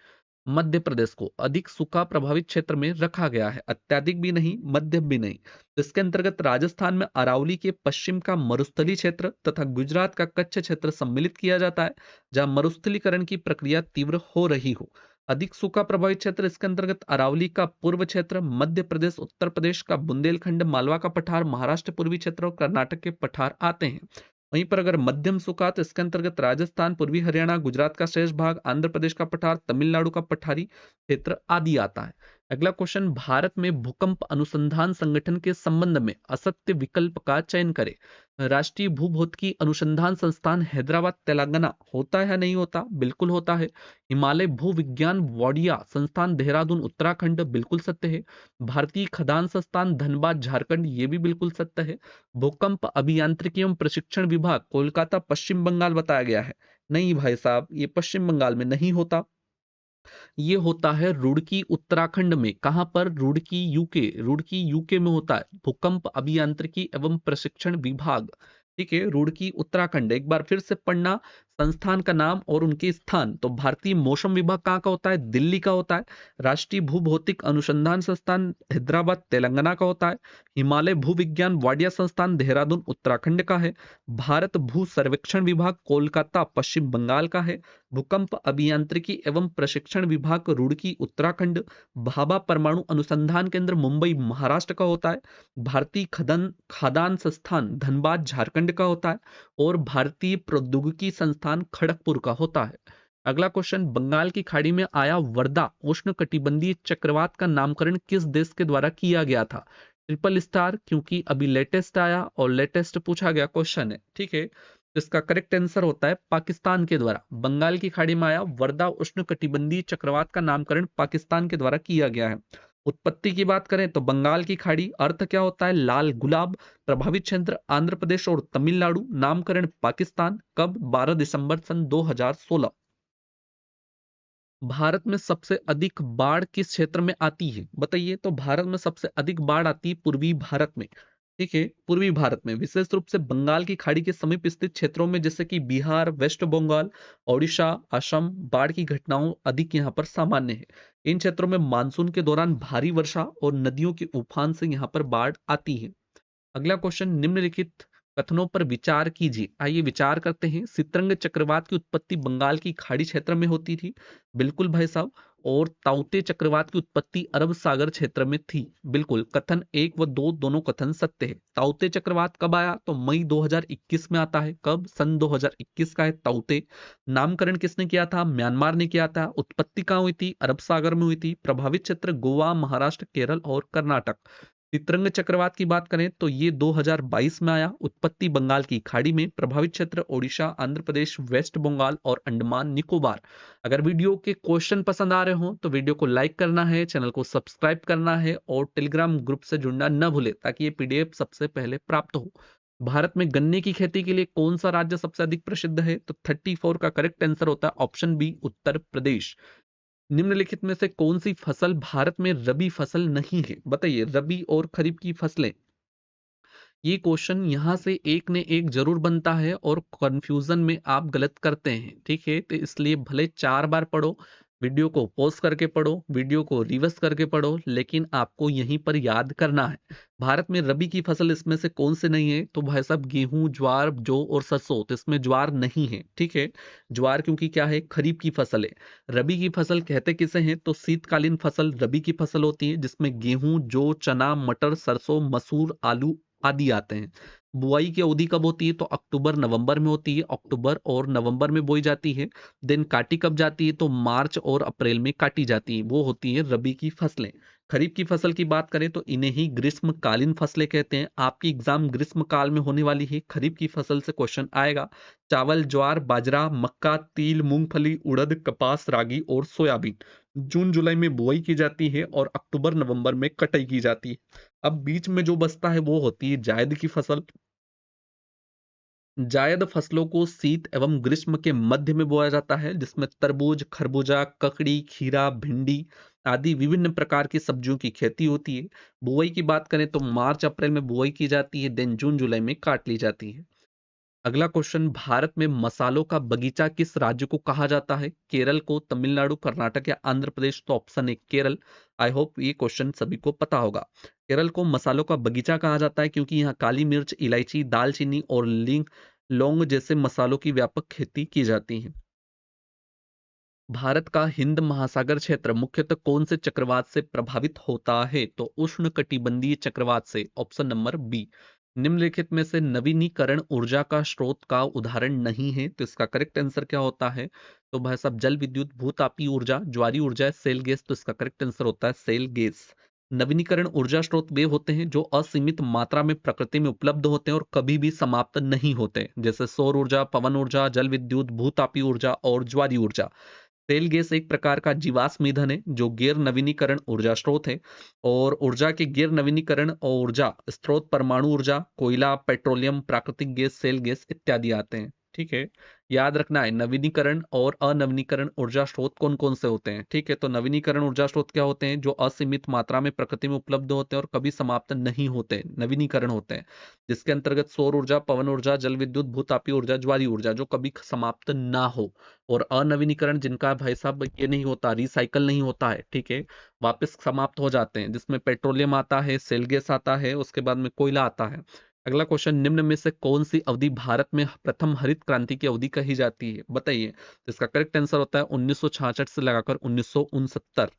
मध्य प्रदेश को अधिक सूखा प्रभावित क्षेत्र में रखा गया है, अत्यधिक भी नहीं, मध्यम भी नहीं। तो इसके अंतर्गत राजस्थान में अरावली के पश्चिम का मरुस्थलीय क्षेत्र तथा गुजरात का कच्छ क्षेत्र सम्मिलित किया जाता है, जहां मरुस्थलीकरण की प्रक्रिया तीव्र हो रही हो। अधिक सूखा प्रभावित क्षेत्र, इसके अंतर्गत अरावली का पूर्व क्षेत्र, मध्य प्रदेश, उत्तर प्रदेश का बुंदेलखंड, मालवा का पठार, महाराष्ट्र पूर्वी क्षेत्र और कर्नाटक के पठार आते हैं। वहीं पर अगर मध्यम सूखा, तो इसके अंतर्गत राजस्थान, पूर्वी हरियाणा, गुजरात का शेष भाग, आंध्र प्रदेश का पठार, तमिलनाडु का पठारी क्षेत्र आदि आता है। अगला क्वेश्चन, भारत में भूकंप अनुसंधान संगठन के संबंध में असत्य विकल्प का चयन करें। राष्ट्रीय भूभौतिकी अनुसंधान संस्थान हैदराबाद तेलंगाना होता है या नहीं होता? बिल्कुल होता है। हिमालय भूविज्ञान वाडिया संस्थान देहरादून उत्तराखंड, बिल्कुल सत्य है। भारतीय खदान संस्थान धनबाद झारखंड, ये भी बिल्कुल सत्य है। भूकंप अभियांत्रिकी एवं प्रशिक्षण विभाग कोलकाता पश्चिम बंगाल बताया गया है। नहीं भाई साहब, ये पश्चिम बंगाल में नहीं होता, ये होता है रुड़की उत्तराखंड में। कहां पर? रुड़की यूके, रुड़की यूके में होता है भूकंप अभियांत्रिकी एवं प्रशिक्षण विभाग। ठीक है, रुड़की उत्तराखंड। एक बार फिर से पढ़ना संस्थान का नाम और उनके स्थान। तो भारतीय मौसम विभाग कहाँ का होता है? दिल्ली का होता है। राष्ट्रीय भूभौतिक अनुसंधान संस्थान हैदराबाद तेलंगाना का होता है। हिमालय भूविज्ञान वाडिया संस्थान देहरादून उत्तराखंड का है। भारत भू सर्वेक्षण विभाग कोलकाता पश्चिम बंगाल का है। भूकंप अभियांत्रिकी एवं प्रशिक्षण विभाग रुड़की उत्तराखंड। भाभा परमाणु अनुसंधान केंद्र मुंबई महाराष्ट्र का होता है। भारतीय खादान संस्थान धनबाद झारखंड का होता है। और भारतीय प्रौद्योगिकी संस्थान खड़गपुर का होता है। अगला क्वेश्चन, बंगाल की खाड़ी में आया वर्दा उष्णकटिबंधीय चक्रवात का नामकरण किस देश के द्वारा किया गया था? ट्रिपल स्टार, क्योंकि अभी लेटेस्ट आया और लेटेस्ट पूछा गया क्वेश्चन है। ठीक है, तो इसका करेक्ट आंसर होता है पाकिस्तान के द्वारा। बंगाल की खाड़ी में आया वर्दा उष्णकटिबंधीय चक्रवात का नामकरण पाकिस्तान के द्वारा किया गया है। उत्पत्ति की बात करें तो बंगाल की खाड़ी, अर्थ क्या होता है? लाल गुलाब। प्रभावित क्षेत्र आंध्र प्रदेश और तमिलनाडु, नामकरण पाकिस्तान। कब? 12 दिसंबर सन 2016। भारत में सबसे अधिक बाढ़ किस क्षेत्र में आती है? बताइए। तो भारत में सबसे अधिक बाढ़ आती है पूर्वी भारत में। ठीक है, पूर्वी भारत में विशेष रूप से बंगाल की खाड़ी के समीप स्थित क्षेत्रों में, जैसे कि बिहार, वेस्ट बंगाल, ओडिशा, असम, बाढ़ की घटनाओं अधिक यहाँ पर सामान्य है। इन क्षेत्रों में मानसून के दौरान भारी वर्षा और नदियों के उफान से यहाँ पर बाढ़ आती है। अगला क्वेश्चन, निम्नलिखित कथनों पर विचार कीजिए। आइए विचार करते हैं। सितरंग चक्रवात की उत्पत्ति बंगाल की खाड़ी क्षेत्र में होती थी, बिल्कुल भाई साहब। और ताउते चक्रवात की उत्पत्ति अरब सागर क्षेत्र में थी, बिल्कुल। कथन 1 व 2 दोनों कथन सत्य है। ताउते चक्रवात कब आया? तो मई 2021 में आता है। कब? सन 2021 का है ताउते। नामकरण किसने किया था? म्यांमार ने किया था। उत्पत्ति कहाँ हुई थी? अरब सागर में हुई थी। प्रभावित क्षेत्र गोवा, महाराष्ट्र, केरल और कर्नाटक। चित्रंग चक्रवात की बात करें तो ये 2022 में आया। उत्पत्ति बंगाल की खाड़ी में। प्रभावित क्षेत्र ओडिशा, आंध्र प्रदेश, वेस्ट बंगाल और अंडमान निकोबार। अगर वीडियो के क्वेश्चन पसंद आ रहे हो तो वीडियो को लाइक करना है, चैनल को सब्सक्राइब करना है और टेलीग्राम ग्रुप से जुड़ना न भूले, ताकि ये पीडीएफ सबसे पहले प्राप्त हो। भारत में गन्ने की खेती के लिए कौन सा राज्य सबसे अधिक प्रसिद्ध है? तो 34 का करेक्ट आंसर होता है ऑप्शन बी, उत्तर प्रदेश। निम्नलिखित में से कौन सी फसल भारत में रबी फसल नहीं है? बताइए, रबी और खरीफ की फसलें। ये क्वेश्चन यहां से एक ने एक जरूर बनता है और कंफ्यूजन में आप गलत करते हैं। ठीक है, तो इसलिए भले 4 बार पढ़ो, वीडियो को पॉज करके पढ़ो, वीडियो को रिवर्स करके पढ़ो, लेकिन आपको यहीं पर याद करना है। भारत में रबी की फसल इसमें से कौन से नहीं है? तो भाई साहब, गेहूं, ज्वार, जौ और सरसों। तो इसमें ज्वार नहीं है। ठीक है, ज्वार क्योंकि क्या है? खरीफ की फसल है। रबी की फसल कहते किसे हैं? तो शीतकालीन फसल रबी की फसल होती है, जिसमें गेहूं, जौ, चना, मटर, सरसों, मसूर, आलू आदि आते हैं। बुआई की अवधि कब होती है? तो अक्टूबर नवंबर में होती है। अक्टूबर और नवंबर में बोई जाती है। देन काटी कब जाती है? तो मार्च और अप्रैल में काटी जाती है। वो होती है रबी की फसलें। खरीफ की फसल की बात करें तो इन्हें ही ग्रीष्मकालीन फसलें कहते हैं। आपकी एग्जाम ग्रीष्म काल में होने वाली है, खरीफ की फसल से क्वेश्चन आएगा। चावल, ज्वार, बाजरा, मक्का, तिल, मूंगफली, उड़द, कपास, रागी और सोयाबीन जून जुलाई में बुआई की जाती है और अक्टूबर नवंबर में कटाई की जाती है। अब बीच में जो बचता है वो होती है जायद की फसल। जायद फसलों को शीत एवं ग्रीष्म के मध्य में बोया जाता है, जिसमें तरबूज, खरबूजा, ककड़ी, खीरा, भिंडी आदि विभिन्न प्रकार की सब्जियों की खेती होती है। बुआई की बात करें तो मार्च अप्रैल में बुआई की जाती है, देन जून जुलाई में काट ली जाती है। अगला क्वेश्चन, भारत में मसालों का बगीचा किस राज्य को कहा जाता है? केरल को, तमिलनाडु, कर्नाटक या आंध्र प्रदेश? तो ऑप्शन है केरल। आई होप ये क्वेश्चन सभी को पता होगा। केरल को मसालों का बगीचा कहा जाता है क्योंकि यहाँ काली मिर्च, इलायची, दालचीनी और लौंग जैसे मसालों की व्यापक खेती की जाती है। भारत का हिंद महासागर क्षेत्र मुख्यतः कौन से चक्रवात से प्रभावित होता है? तो उष्णकटिबंधीय चक्रवात से, ऑप्शन नंबर बी। निम्नलिखित में से नवीनीकरण ऊर्जा का स्रोत का उदाहरण नहीं है, तो इसका करेक्ट आंसर क्या होता है? तो भाई साहब, जल विद्युत, भूतापीय ऊर्जा, ज्वारीय ऊर्जा, सेल गैस? तो इसका करेक्ट आंसर होता है सेल गैस। नवीनीकरण ऊर्जा स्रोत वे होते हैं जो असीमित मात्रा में प्रकृति में उपलब्ध होते हैं और कभी भी समाप्त नहीं होते, जैसे सौर ऊर्जा, पवन ऊर्जा, जल विद्युत, भूतापीय ऊर्जा और ज्वारीय ऊर्जा। तेल गैस एक प्रकार का जीवाश्म ईंधन है जो गैर नवीनीकरण ऊर्जा स्रोत है। और ऊर्जा के गैर नवीनीकरण और ऊर्जा स्रोत परमाणु ऊर्जा, कोयला, पेट्रोलियम, प्राकृतिक गैस, सेल गैस इत्यादि आते हैं। ठीक है, याद रखना है नवीनीकरण और अनवीनीकरण ऊर्जा स्रोत कौन कौन से होते हैं। ठीक है, तो नवीनीकरण ऊर्जा स्रोत क्या होते हैं? जो असीमित मात्रा में प्रकृति में उपलब्ध होते हैं और कभी समाप्त नहीं होते, नवीनीकरण होते हैं। जिसके अंतर्गत सौर ऊर्जा, पवन ऊर्जा, जल विद्युत, भूतापीय ऊर्जा, ज्वारीय ऊर्जा जो कभी समाप्त ना हो। और अनवीनीकरण जिनका भाई साहब ये नहीं होता, रिसाइकल नहीं होता है, ठीक है, वापस समाप्त हो जाते हैं, जिसमें पेट्रोलियम आता है, सेल गैस आता है, उसके बाद में कोयला आता है। अगला क्वेश्चन, निम्न में से कौन सी अवधि भारत में प्रथम हरित क्रांति की अवधि कही जाती है? बताइए। तो इसका करेक्ट आंसर होता है 1966 से लगाकर 1969।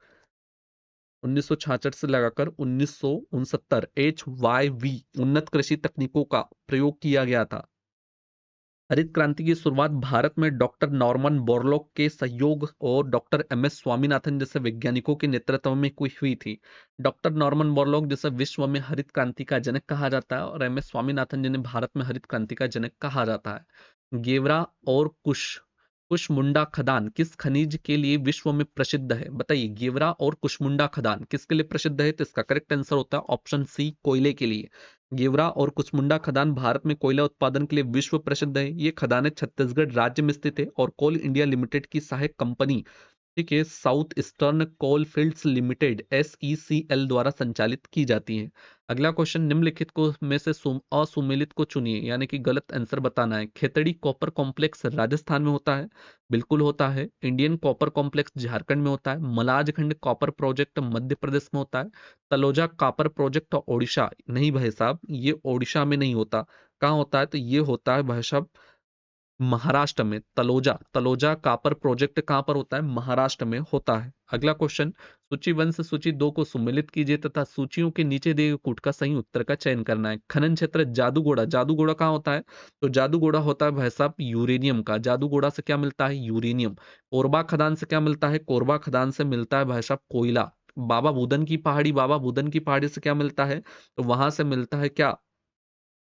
1966 से लगाकर 1969 HYV उन्नत कृषि तकनीकों का प्रयोग किया गया था। हरित क्रांति की शुरुआत भारत में डॉक्टर नॉर्मन बोरलॉग के सहयोग और डॉक्टर एम एस स्वामीनाथन जैसे वैज्ञानिकों के नेतृत्व में हुई थी। डॉक्टर नॉर्मन बोरलॉग जिसे विश्व में हरित क्रांति का जनक कहा जाता है और एम एस स्वामीनाथन जिन्हें भारत में हरित क्रांति का जनक कहा जाता है। गेवरा और कुशमुंडा खदान किस खनिज के लिए विश्व में प्रसिद्ध है? बताइए, गेवरा और कुशमुंडा खदान किसके लिए प्रसिद्ध है? तो इसका करेक्ट आंसर होता है ऑप्शन सी, कोयले के लिए। गेवरा और कुचमुंडा खदान भारत में कोयला उत्पादन के लिए विश्व प्रसिद्ध है। ये खदानें छत्तीसगढ़ राज्य में स्थित है और कोल इंडिया लिमिटेड की सहायक कंपनी, ठीक है, साउथ ईस्टर्न कोल फील्ड्स लिमिटेड SECL द्वारा संचालित की जाती है। अगला क्वेश्चन, निम्नलिखित को में से असुमेलित को चुनिए, यानी कि गलत आंसर बताना है। खेतड़ी कॉपर कॉम्प्लेक्स राजस्थान में होता है? बिल्कुल होता है। इंडियन कॉपर कॉम्प्लेक्स झारखंड में होता है। मलाजखंड कॉपर प्रोजेक्ट मध्य प्रदेश में होता है। तलोजा कॉपर प्रोजेक्ट ओडिशा, नहीं भाई साहब, ये ओडिशा में नहीं होता। कहाँ होता है? तो ये होता है भाई साहब महाराष्ट्र में। तलोजा तलोजा कॉपर प्रोजेक्ट कहां पर होता है? महाराष्ट्र में होता है। अगला क्वेश्चन, सूची 1 से सूची 2 को सुमेलित कीजिए तथा सूचियों के नीचे दिए गए कूट का सही उत्तर का चयन करना है। खनन क्षेत्र जादूगोड़ा, जादूगोड़ा कहाँ होता है? तो जादूगोड़ा होता है भाई साहब यूरेनियम का। जादूगोड़ा से क्या मिलता है? यूरेनियम। कोरबा खदान से क्या मिलता है? कोरबा खदान से मिलता है भाई साहब कोयला। बाबा बुदन की पहाड़ी, बाबा बुदन की पहाड़ी से क्या मिलता है? तो वहां से मिलता है क्या?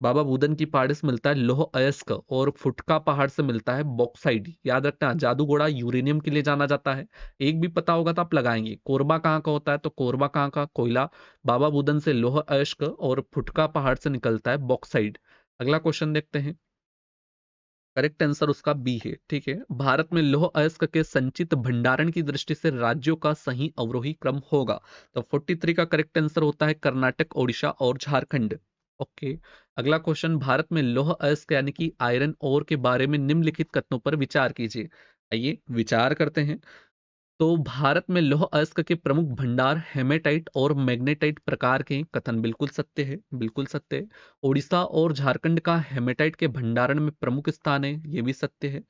बाबा बूदन की पहाड़ से मिलता है लौह अयस्क और फुटका पहाड़ से मिलता है बॉक्साइड। याद रखना, जादूगोड़ा यूरेनियम के लिए जाना जाता है। एक भी पता होगा तो आप लगाएंगे। कोरबा कहाँ का होता है? तो कोरबा कहाँ का? कोयला। बाबा बूदन से लौह अयस्क और फुटका पहाड़ से निकलता है बॉक्साइड। अगला क्वेश्चन देखते हैं। करेक्ट आंसर उसका बी है। ठीक है, भारत में लौह अयस्क के संचित भंडारण की दृष्टि से राज्यों का सही अवरोही क्रम होगा? तो 43 का करेक्ट आंसर होता है कर्नाटक, ओडिशा और झारखंड। ओके। अगला क्वेश्चन, भारत में लौह अयस्क यानी कि आयरन ओर के बारे में निम्नलिखित कथनों पर विचार कीजिए। आइए विचार करते हैं। तो भारत में लौह अयस्क के प्रमुख भंडार हेमेटाइट और मैग्नेटाइट प्रकार के, कथन बिल्कुल सत्य है, बिल्कुल सत्य है। उड़ीसा और झारखंड का हेमेटाइट के भंडारण में प्रमुख स्थान है, यह भी सत्य है।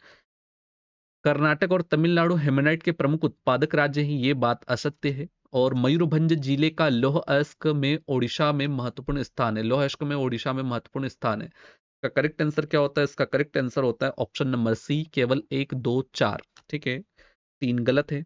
कर्नाटक और तमिलनाडु हेमेटाइट के प्रमुख उत्पादक राज्य हैं, ये बात असत्य है। और मयूरभंज जिले का लौह अयस्क में ओडिशा में महत्वपूर्ण स्थान है। लौह अयस्क में ओडिशा में महत्वपूर्ण स्थान है। इसका करेक्ट आंसर क्या होता है? इसका करेक्ट आंसर होता है ऑप्शन नंबर सी, केवल 1 2 4। ठीक है, 3 गलत है।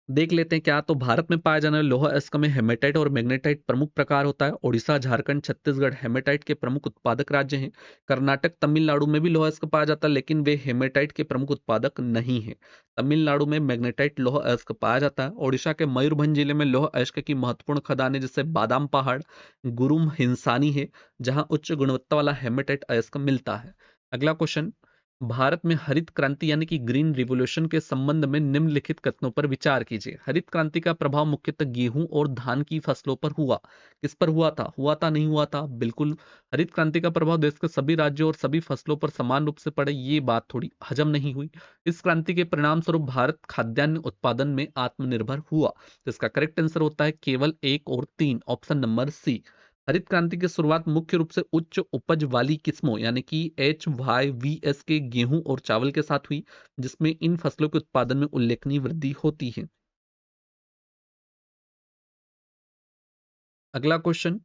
देख लेते हैं क्या। तो भारत में पाया जाने वाले लौह अयस्क में हेमेटाइट और मैग्नेटाइट प्रमुख प्रकार होता है। ओडिशा, झारखंड, छत्तीसगढ़ हेमेटाइट के प्रमुख उत्पादक राज्य हैं। कर्नाटक, तमिलनाडु में भी लौह अयस्क पाया जाता है, लेकिन वे हेमेटाइट के प्रमुख उत्पादक नहीं है। तमिलनाडु में मैग्नेटाइट लौह अयस्क पाया जाता है। ओडिशा के मयूरभंज जिले में लौह अयस्क की महत्वपूर्ण खदानें जैसे बादाम पहाड़, गुरुम हिंसानी है, जहां उच्च गुणवत्ता वाला हेमेटाइट अयस्क मिलता है। अगला क्वेश्चन, भारत में हरित क्रांति यानी कि ग्रीन रिवॉल्यूशन के संबंध में निम्नलिखित कथनों पर विचार कीजिए। हरित क्रांति का प्रभाव मुख्यतः गेहूं और धान की फसलों पर हुआ। किस पर हुआ था नहीं हुआ था? बिल्कुल। हरित क्रांति का प्रभाव देश के सभी राज्यों और सभी फसलों पर समान रूप से पड़े, ये बात थोड़ी हजम नहीं हुई। इस क्रांति के परिणाम स्वरूप भारत खाद्यान्न उत्पादन में आत्मनिर्भर हुआ। तो इसका करेक्ट आंसर होता है केवल 1 और 3, ऑप्शन नंबर सी। हरित क्रांति की शुरुआत मुख्य रूप से उच्च उपज वाली किस्मों यानी कि HYVS के गेहूं और चावल के साथ हुई, जिसमें इन फसलों के उत्पादन में उल्लेखनीय वृद्धि होती है। अगला क्वेश्चन,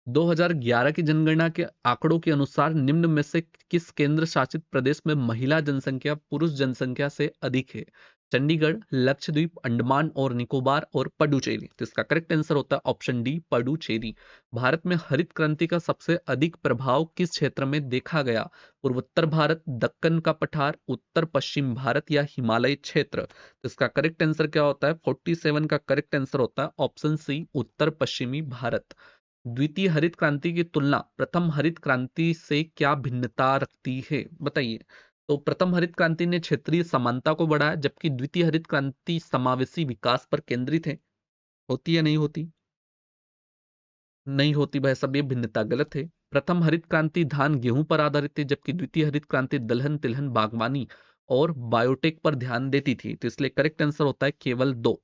2011 की जनगणना के आंकड़ों के अनुसार निम्न में से किस केंद्र शासित प्रदेश में महिला जनसंख्या पुरुष जनसंख्या से अधिक है? चंडीगढ़, लक्षद्वीप, अंडमान और निकोबार और पडुचेरी। तो इसका करेक्ट आंसर होता है ऑप्शन डी, पडुचेरी। भारत में हरित क्रांति का सबसे अधिक प्रभाव किस क्षेत्र में देखा गया? पूर्वोत्तर भारत, दक्कन का पठार, उत्तर पश्चिम भारत या हिमालय क्षेत्र? तो इसका करेक्ट आंसर क्या होता है? 47 का करेक्ट आंसर होता है ऑप्शन सी, उत्तर पश्चिमी भारत। द्वितीय हरित क्रांति की तुलना प्रथम हरित क्रांति से क्या भिन्नता रखती है? बताइए। तो प्रथम हरित क्रांति ने क्षेत्रीय समानता को बढ़ाया, जबकि द्वितीय हरित क्रांति समावेशी विकास पर केंद्रित है। होती या नहीं होती? नहीं होती भाई सब, ये भिन्नता गलत है। प्रथम हरित क्रांति धान गेहूं पर आधारित थी, जबकि द्वितीय हरित क्रांति दलहन तिलहन बागवानी और बायोटेक पर ध्यान देती थी। तो इसलिए करेक्ट आंसर होता है केवल 2।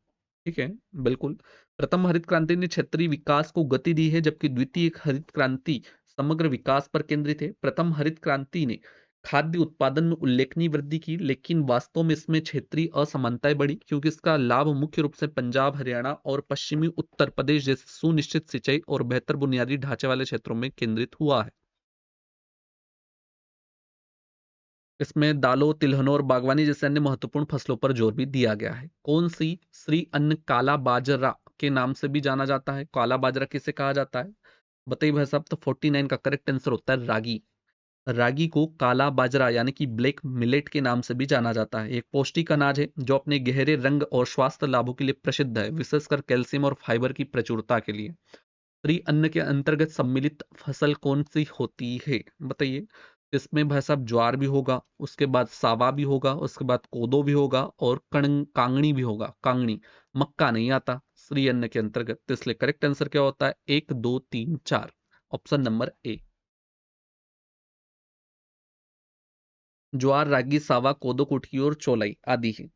ठीक है, बिल्कुल। प्रथम हरित क्रांति ने क्षेत्रीय विकास को गति दी है, जबकि द्वितीय हरित क्रांति समग्र विकास पर केंद्रित है। प्रथम हरित क्रांति ने खाद्य उत्पादन में उल्लेखनीय वृद्धि की, लेकिन वास्तव में इसमें क्षेत्रीय असमानताएं बढ़ी, क्योंकि इसका लाभ मुख्य रूप से पंजाब, हरियाणा और पश्चिमी उत्तर प्रदेश जैसे सुनिश्चित सिंचाई और बेहतर बुनियादी ढांचे वाले क्षेत्रों में केंद्रित हुआ है। इसमें दालों, तिलहनों और बागवानी जैसे अन्य महत्वपूर्ण फसलों पर जोर भी दिया गया है। कौन सी श्री अन्न काला बाजरा के नाम से भी जाना जाता है? काला बाजरा किसे कहा जाता है? बताइए भाई साहब। तो 49 का करेक्ट आंसर होता है रागी। रागी को काला बाजरा यानी कि ब्लैक मिलेट के नाम से भी जाना जाता है। एक पौष्टिक अनाज है जो अपने गहरे रंग और स्वास्थ्य लाभों के लिए प्रसिद्ध है, विशेषकर कैल्शियम और फाइबर की प्रचुरता के लिए। त्रि अन्न के अंतर्गत सम्मिलित फसल कौन सी होती है? बताइए। इसमें भाई साहब ज्वार भी होगा, उसके बाद सावा भी होगा, उसके बाद कोदो भी होगा और कांगनी भी होगा। कांगनी, मक्का नहीं आता श्री अन्न के अंतर्गत। तो इसलिए करेक्ट आंसर क्या होता है? 1 2 3 4, ऑप्शन नंबर ए। ज्वार, रागी, सावा, कोदो, कुटकी और चौलाई आदि है।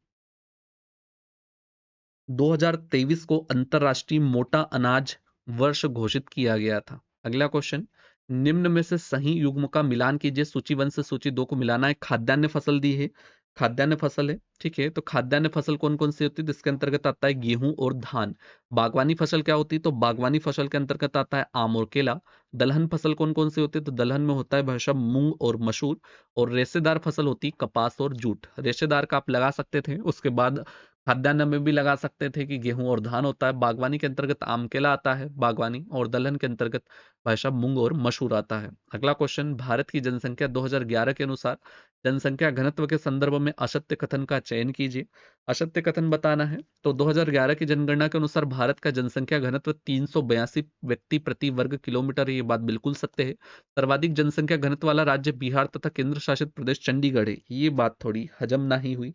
2023 को अंतरराष्ट्रीय मोटा अनाज वर्ष घोषित किया गया था। अगला क्वेश्चन, निम्न में से सही युग्म का मिलान कीजिए। सूची 1 से सूची 2 को मिलाना है। खाद्यान्न फसल दी है, खाद्यान्न फसल है, ठीक है। तो खाद्यान्न फसल कौन कौन सी होती है? तो इसके अंतर्गत आता है गेहूं और धान। बागवानी फसल क्या होती है? तो बागवानी फसल के अंतर्गत आता है आम और केला। दलहन फसल कौन कौन सी होती है? तो दलहन में होता है भाषा मूंग और मसूर। और रेशेदार फसल होती है कपास और जूट। रेशेदार का आप लगा सकते थे, उसके बाद खाद्यान्न में भी लगा सकते थे कि गेहूं और धान होता है। बागवानी के अंतर्गत आम केला आता है बागवानी, और दलहन के अंतर्गत भाई साहब मूंग और मसूर आता है। अगला क्वेश्चन, भारत की जनसंख्या 2011 के अनुसार जनसंख्या घनत्व के संदर्भ में असत्य कथन का चयन कीजिए। असत्य कथन बताना है। तो 2011 की जनगणना के अनुसार भारत का जनसंख्या घनत्व 382 व्यक्ति प्रति वर्ग किलोमीटर है। ये बात बिल्कुल सत्य है। सर्वाधिक जनसंख्या घनत्व वाला राज्य बिहार तथा केंद्र शासित प्रदेश चंडीगढ़ है। ये बात थोड़ी हजम नहीं हुई।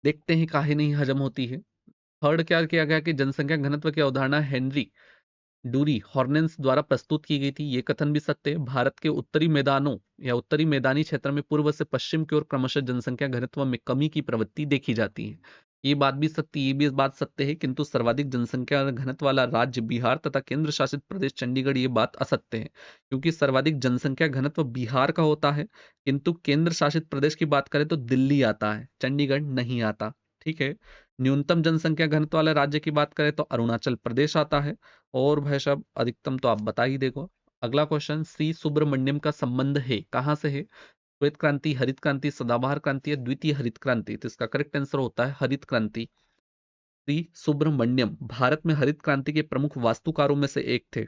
देखते हैं काहे नहीं हजम होती है। थर्ड क्या किया गया कि जनसंख्या घनत्व की अवधारणा हेनरी डूरी हॉर्नेंस द्वारा प्रस्तुत की गई थी। ये कथन भी सत्य है। भारत के उत्तरी मैदानों या उत्तरी मैदानी क्षेत्र में पूर्व से पश्चिम की ओर क्रमशः जनसंख्या घनत्व में कमी की प्रवृत्ति देखी जाती है। ये बात भी सत्य, ये भी बात सत्य है, किंतु सर्वाधिक जनसंख्या घनत्व वाला राज्य बिहार तथा केंद्र शासित प्रदेश चंडीगढ़, ये बात असत्य है। क्योंकि सर्वाधिक जनसंख्या घनत्व बिहार का होता है, किंतु केंद्र शासित प्रदेश की बात करें तो दिल्ली आता है, चंडीगढ़ नहीं आता। ठीक है। न्यूनतम जनसंख्या घनत्व वाले राज्य की बात करें तो अरुणाचल प्रदेश आता है। और भाई साहब अधिकतम तो आप बता ही देखो। अगला क्वेश्चन, सी सुब्रमण्यम का संबंध है कहां से है? श्वेत क्रांति, हरित क्रांति, सदाबहार क्रांति या द्वितीय हरित क्रांति? तो इसका करेक्ट आंसर होता है हरित क्रांति। सी सुब्रमण्यम भारत में हरित क्रांति के प्रमुख वास्तुकारों में से एक थे।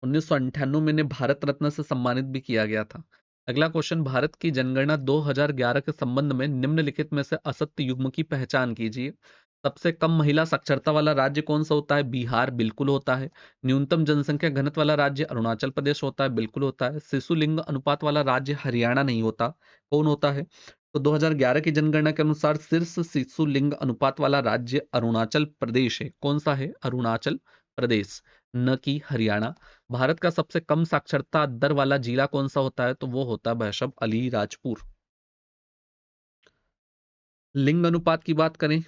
1998 में इन्हें भारत रत्न से सम्मानित भी किया गया था। अगला क्वेश्चन, भारत की जनगणना 2011 के संबंध में निम्नलिखित में से असत्य युग्म की पहचान कीजिए। सबसे कम महिला साक्षरता वाला राज्य कौन सा होता है? बिहार, बिल्कुल होता है। न्यूनतम जनसंख्या घनत्व वाला राज्य अरुणाचल प्रदेश होता है, बिल्कुल होता है। शिशु लिंग अनुपात वाला राज्य हरियाणा नहीं होता, कौन होता है? तो 2011 की जनगणना के अनुसार शीर्ष शिशु लिंग अनुपात वाला राज्य अरुणाचल प्रदेश है। कौन सा है? अरुणाचल प्रदेश, न कि हरियाणा। भारत का सबसे कम साक्षरता दर वाला जिला कौन सा होता है? तो वो होता है भाई अलीराजपुर। लिंग अनुपात की बात करें,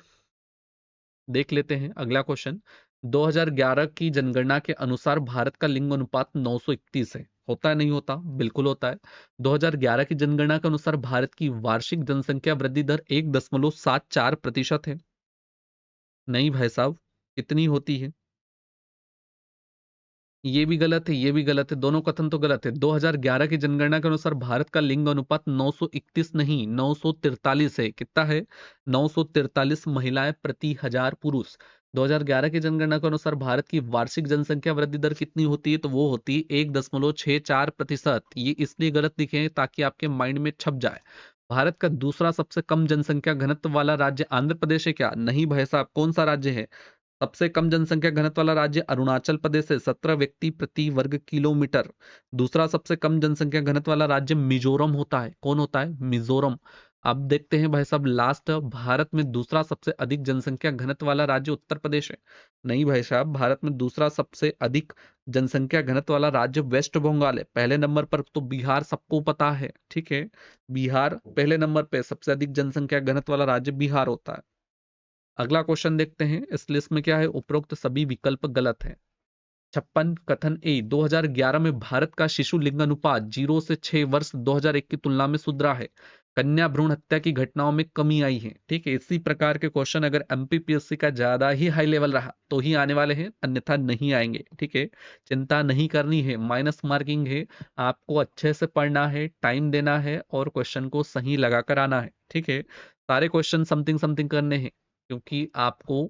देख लेते हैं अगला क्वेश्चन। 2011 की जनगणना के अनुसार भारत का लिंग अनुपात 931 है, होता है नहीं होता? बिल्कुल होता है। 2011 की जनगणना के अनुसार भारत की वार्षिक जनसंख्या वृद्धि दर 1.74% है। नहीं भाई साहब, कितनी होती है? ये भी गलत है, ये भी गलत है, दोनों कथन तो गलत है। 2011 की जनगणना के अनुसार भारत का लिंग अनुपात 931 नहीं 943 है। कितना है? 943 महिलाएं प्रति 1000 पुरुष। 2011 की जनगणना के अनुसार भारत की वार्षिक जनसंख्या वृद्धि दर कितनी होती है? तो वो होती है 1.64%। ये इसलिए गलत लिखे हैं ताकि आपके माइंड में छप जाए। भारत का दूसरा सबसे कम जनसंख्या घनत्व वाला राज्य आंध्र प्रदेश है क्या? नहीं भाई साहब, कौन सा राज्य है? सबसे कम जनसंख्या घनत्व वाला राज्य अरुणाचल प्रदेश है, 17 व्यक्ति प्रति वर्ग किलोमीटर। दूसरा सबसे कम जनसंख्या घनत्व वाला राज्य मिजोरम होता है। कौन होता है? मिजोरम। अब देखते हैं भाई साहब लास्ट, भारत में दूसरा सबसे अधिक जनसंख्या घनत्व वाला राज्य उत्तर प्रदेश है। नहीं भाई साहब, भारत में दूसरा सबसे अधिक जनसंख्या घनत्व वाला राज्य वेस्ट बंगाल है। पहले नंबर पर तो बिहार सबको पता है, ठीक है। बिहार पहले नंबर पे सबसे अधिक जनसंख्या घनत्व वाला राज्य बिहार होता है। अगला क्वेश्चन देखते हैं, इस लिस्ट में क्या है? उपरोक्त सभी विकल्प गलत हैं। 56 कथन ए, 2011 में भारत का शिशु लिंग अनुपात 0 से 6 वर्ष 2001 की तुलना में सुधरा है। कन्या भ्रूण हत्या की घटनाओं में कमी आई है। ठीक है, इसी प्रकार के क्वेश्चन अगर एमपीपीएससी का ज्यादा ही हाई लेवल रहा तो ही आने वाले हैं, अन्यथा नहीं आएंगे। ठीक है, चिंता नहीं करनी है, माइनस मार्किंग है। आपको अच्छे से पढ़ना है, टाइम देना है और क्वेश्चन को सही लगाकर आना है। ठीक है, सारे क्वेश्चन समथिंग समथिंग करने हैं क्योंकि आपको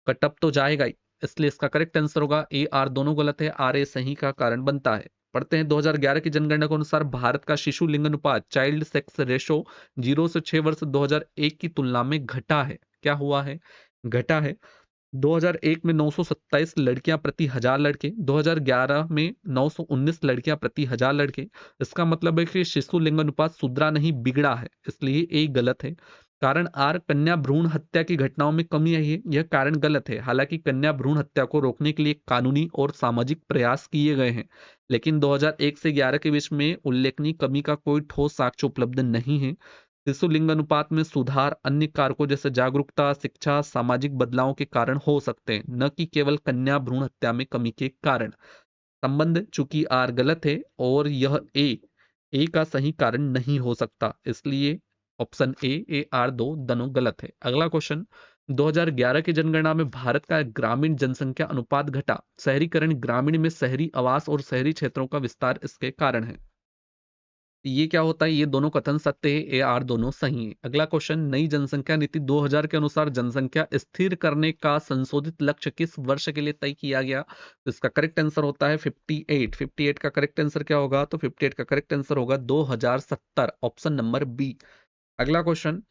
कटअप तो जाएगा ही। इसलिए इसका करेक्ट आंसर होगा ए आर, दोनों गलत है, आर ए सही का कारण बनता है। पढ़ते हैं, 2011 की जनगणना के अनुसार भारत का शिशु लिंग अनुपात चाइल्ड सेक्स रेशो 0 से 6 वर्ष 2001 की तुलना में घटा है। क्या हुआ है? घटा है। 2001 में 927 लड़कियां प्रति 1000 लड़के, 2011 में 919 लड़कियां प्रति 1000 लड़के। इसका मतलब है कि शिशु लिंग अनुपात सुधरा नहीं, बिगड़ा है, इसलिए ए गलत है। कारण आर, कन्या भ्रूण हत्या की घटनाओं में कमी आई है, यह कारण गलत है। हालांकि कन्या भ्रूण हत्या को रोकने के लिए कानूनी और सामाजिक प्रयास किए गए हैं, लेकिन 2001 से 11 के बीच में उल्लेखनीय कमी का कोई ठोस साक्ष्य उपलब्ध नहीं है। शिशु लिंग अनुपात में सुधार अन्य कारकों जैसे जागरूकता, शिक्षा, सामाजिक बदलावों के कारण हो सकते हैं, न कि केवल कन्या भ्रूण हत्या में कमी के कारण। संबंध चूंकि आर गलत है और यह ए का सही कारण नहीं हो सकता, इसलिए ऑप्शन ए आर दो दोनों गलत है। अगला क्वेश्चन, 2011 की जनगणना में भारत का ग्रामीण जनसंख्या अनुपात घटा। शहरीकरण, ग्रामीण में शहरी आवास और शहरी क्षेत्रों का विस्तार इसके कारण है। ये क्या होता है? ये दोनों कथन सत्य है, ए आर दोनों सही है। अगला क्वेश्चन, नई जनसंख्या नीति 2000 के अनुसार जनसंख्या स्थिर करने का संशोधित लक्ष्य किस वर्ष के लिए तय किया गया? तो इसका करेक्ट आंसर होता है 58। 58 का करेक्ट आंसर क्या होगा? तो 58 का करेक्ट आंसर होगा 2070, ऑप्शन नंबर बी। अगला क्वेश्चन,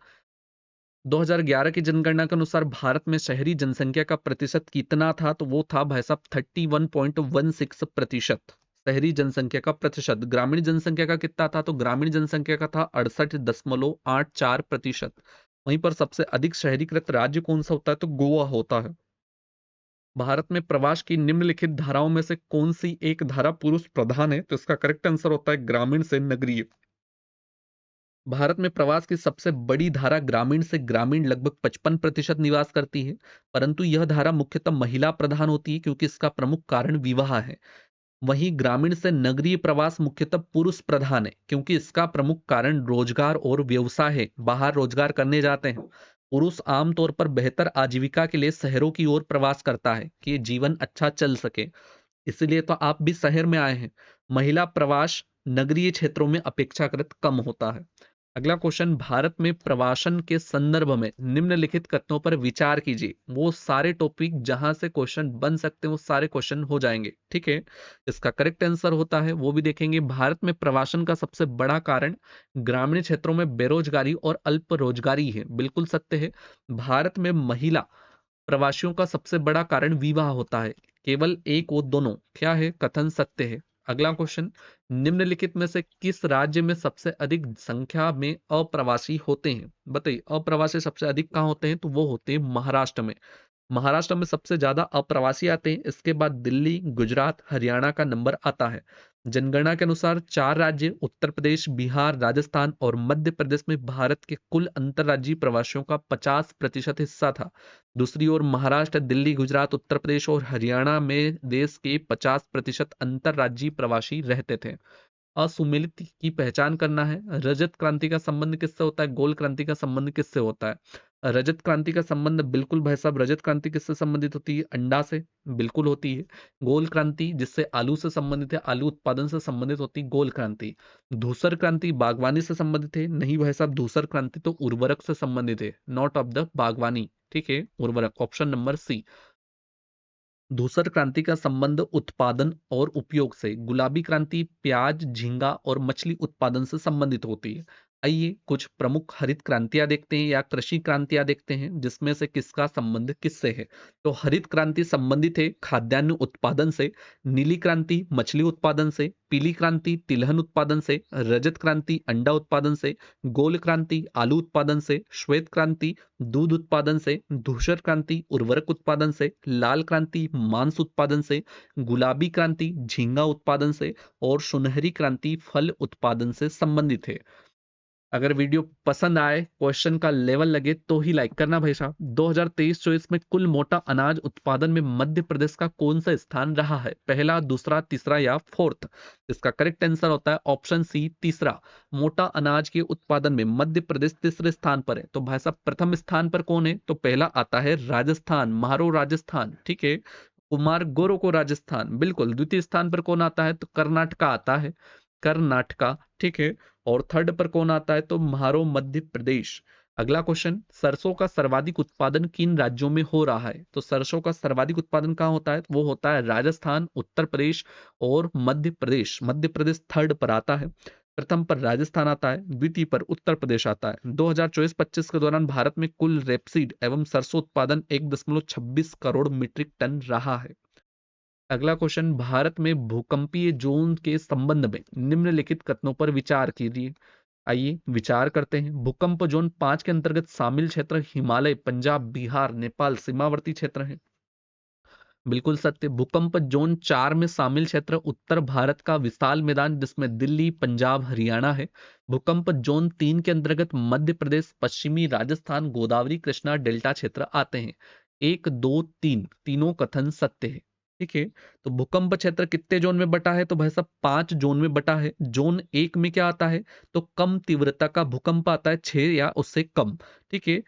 2011 की जनगणना के अनुसार भारत में शहरी जनसंख्या का प्रतिशत कितना था? तो वो था भाई साहब 31.16%। शहरी जनसंख्या का प्रतिशत। ग्रामीण जनसंख्या का कितना था? तो ग्रामीण जनसंख्या का था 68.84%। वहीं पर सबसे अधिक शहरीकृत राज्य कौन सा होता है? तो गोवा होता है। भारत में प्रवास की निम्नलिखित धाराओं में से कौन सी एक धारा पुरुष प्रधान है? तो इसका करेक्ट आंसर होता है ग्रामीण से नगरीय। भारत में प्रवास की सबसे बड़ी धारा ग्रामीण से ग्रामीण लगभग 55% निवास करती है, परंतु यह धारा मुख्यतः महिला प्रधान होती है क्योंकि इसका प्रमुख कारण विवाह है। वहीं ग्रामीण से नगरीय प्रवास मुख्यतः पुरुष प्रधान है क्योंकि इसका प्रमुख कारण रोजगार और व्यवसाय है, बाहर रोजगार करने जाते हैं। पुरुष आमतौर पर बेहतर आजीविका के लिए शहरों की ओर प्रवास करता है कि जीवन अच्छा चल सके, इसलिए तो आप भी शहर में आए हैं। महिला प्रवास नगरीय क्षेत्रों में अपेक्षाकृत कम होता है। अगला क्वेश्चन, भारत में प्रवासन के संदर्भ में निम्नलिखित कथनों पर विचार कीजिए। वो सारे टॉपिक जहां से क्वेश्चन बन सकते हैं वो सारे क्वेश्चन हो जाएंगे, ठीक है। इसका करेक्ट आंसर होता है वो भी देखेंगे। भारत में प्रवासन का सबसे बड़ा कारण ग्रामीण क्षेत्रों में बेरोजगारी और अल्प रोजगारी है, बिल्कुल सत्य है। भारत में महिला प्रवासियों का सबसे बड़ा कारण विवाह होता है, केवल एक वो दोनों, क्या है, कथन सत्य है। अगला क्वेश्चन, निम्नलिखित में से किस राज्य में सबसे अधिक संख्या में अप्रवासी होते हैं? बताइए, अप्रवासी सबसे अधिक कहाँ होते हैं? तो वो होते हैं महाराष्ट्र में। महाराष्ट्र में सबसे ज्यादा अप्रवासी आते हैं, इसके बाद दिल्ली, गुजरात, हरियाणा का नंबर आता है। जनगणना के अनुसार 4 राज्य उत्तर प्रदेश, बिहार, राजस्थान और मध्य प्रदेश में भारत के कुल अंतर्राज्यीय प्रवासियों का 50% हिस्सा था। दूसरी ओर महाराष्ट्र, दिल्ली, गुजरात, उत्तर प्रदेश और हरियाणा में देश के 50% अंतर्राज्यीय प्रवासी रहते थे। असुमेलित की पहचान करना है। रजत क्रांति का संबंध किससे होता है? गोल क्रांति का संबंध किससे होता है? रजत क्रांति का संबंध, बिल्कुल भाई साहब, रजत क्रांति किससे संबंधित होती है? अंडा से, बिल्कुल होती है। गोल क्रांति जिससे आलू से संबंधित है, आलू उत्पादन से संबंधित होती है गोल क्रांति। धूसर क्रांति बागवानी से संबंधित है, नहीं भाई साहब, धूसर क्रांति तो उर्वरक से संबंधित है, नॉट ऑफ द बागवानी, ठीक है, उर्वरक, ऑप्शन नंबर सी। धूसर क्रांति का संबंध उत्पादन और उपयोग से, गुलाबी क्रांति प्याज, झींगा और मछली उत्पादन से संबंधित होती है। आइए कुछ प्रमुख हरित क्रांतियां देखते हैं या कृषि क्रांतियां देखते हैं जिसमें से किसका संबंध किससे है। तो हरित क्रांति संबंधित है खाद्यान्न उत्पादन से, नीली क्रांति मछली उत्पादन से, पीली क्रांति तिलहन उत्पादन से, रजत क्रांति अंडा उत्पादन से, गोल क्रांति आलू उत्पादन से, श्वेत क्रांति दूध उत्पादन से, धूसर क्रांति उर्वरक उत्पादन से, लाल क्रांति मांस उत्पादन से, गुलाबी क्रांति झींगा उत्पादन से और सुनहरी क्रांति फल उत्पादन से संबंधित है। अगर वीडियो पसंद आए, क्वेश्चन का लेवल लगे तो ही लाइक करना भाई साहब। 2023-24 में कुल मोटा अनाज उत्पादन में मध्य प्रदेश का कौन सा स्थान रहा है? पहला, दूसरा, तीसरा या फोर्थ? इसका करेक्ट आंसर होता है ऑप्शन सी, तीसरा। मोटा अनाज के उत्पादन में मध्य प्रदेश तीसरे स्थान पर है। तो भाई साहब प्रथम स्थान पर कौन है? तो पहला आता है राजस्थान, महारो राजस्थान, ठीक है, कुमार गोरो को राजस्थान, बिल्कुल। द्वितीय स्थान पर कौन आता है? तो कर्नाटका आता है, कर्नाटका, ठीक है। और थर्ड पर कौन आता है? तो म्हारो मध्य प्रदेश। अगला क्वेश्चन, सरसों का सर्वाधिक उत्पादन किन राज्यों में हो रहा है? तो सरसों का सर्वाधिक उत्पादन कहाँ होता है? वो होता है राजस्थान, उत्तर प्रदेश और मध्य प्रदेश। मध्य प्रदेश थर्ड पर आता है, प्रथम पर राजस्थान आता है, द्वितीय पर उत्तर प्रदेश आता है। 2024-25 के दौरान भारत में कुल रेपसीड एवं सरसों उत्पादन 1.26 करोड़ मीट्रिक टन रहा है। अगला क्वेश्चन, भारत में भूकंपीय जोन के संबंध में निम्नलिखित कथनों पर विचार कीजिए। आइए विचार करते हैं। भूकंप जोन 5 के अंतर्गत शामिल क्षेत्र हिमालय, पंजाब, बिहार, नेपाल सीमावर्ती क्षेत्र हैं, बिल्कुल सत्य। भूकंप जोन 4 में शामिल क्षेत्र उत्तर भारत का विशाल मैदान जिसमें दिल्ली, पंजाब, हरियाणा है। भूकंप जोन 3 के अंतर्गत मध्य प्रदेश, पश्चिमी राजस्थान, गोदावरी कृष्णा डेल्टा क्षेत्र आते हैं। 1, 2, 3 तीनों कथन सत्य है, ठीक है। तो भूकंप क्षेत्र कितने जोन में बटा है? तो भाई साहब 5 जोन में बटा है। जोन 1 में क्या आता है? तो कम तीव्रता का भूकंप आता है, 6 या उससे कम, ठीक है।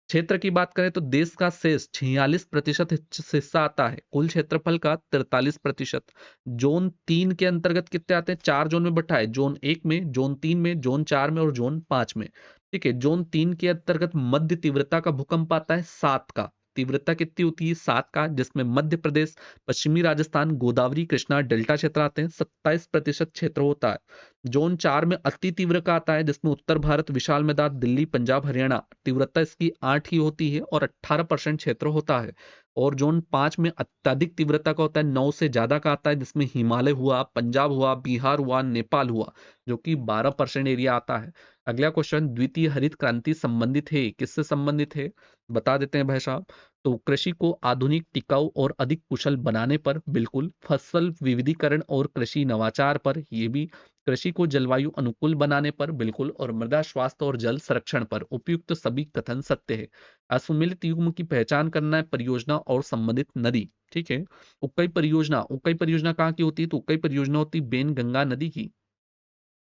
क्षेत्र की बात करें तो देश का शेष 46% हिस्सा आता है, कुल क्षेत्रफल का 43%। जोन 3 के अंतर्गत कितने आते हैं? 4 जोन में बटा है, जोन 1 में, जोन 3 में, जोन 4 में और जोन 5 में, ठीक है। जोन 3 के अंतर्गत मध्य तीव्रता का भूकंप आता है 7 का। तीव्रता कितनी होती है? 7 का, जिसमें मध्य प्रदेश, पश्चिमी राजस्थान, गोदावरी कृष्णा डेल्टा क्षेत्र आते हैं, 27% क्षेत्र होता है। जोन 4 में अति तीव्र का आता है जिसमें उत्तर भारत, विशाल मैदान, दिल्ली, पंजाब, हरियाणा, तीव्रता इसकी 8 ही होती है और 18% क्षेत्र होता है। और जोन 5 में अत्यधिक तीव्रता का होता है, 9 से ज्यादा का आता है जिसमें हिमालय हुआ, पंजाब हुआ, बिहार हुआ, नेपाल हुआ, जो कि 12% एरिया आता है। अगला क्वेश्चन, द्वितीय हरित क्रांति संबंधित है, किससे संबंधित है? बता देते हैं भाई साहब। तो कृषि को आधुनिक, टिकाऊ और अधिक कुशल बनाने पर, बिल्कुल। फसल विविधीकरण और कृषि नवाचार पर, ये भी। कृषि को जलवायु अनुकूल बनाने पर, बिल्कुल। और मृदा स्वास्थ्य और जल संरक्षण पर, उपयुक्त सभी कथन सत्य है। असुमेलित युग्म की पहचान करना है, परियोजना और संबंधित नदी, ठीक है। उक्कई परियोजना कहाँ की होती है? तो उक्कई परियोजना होती है बेन गंगा नदी की,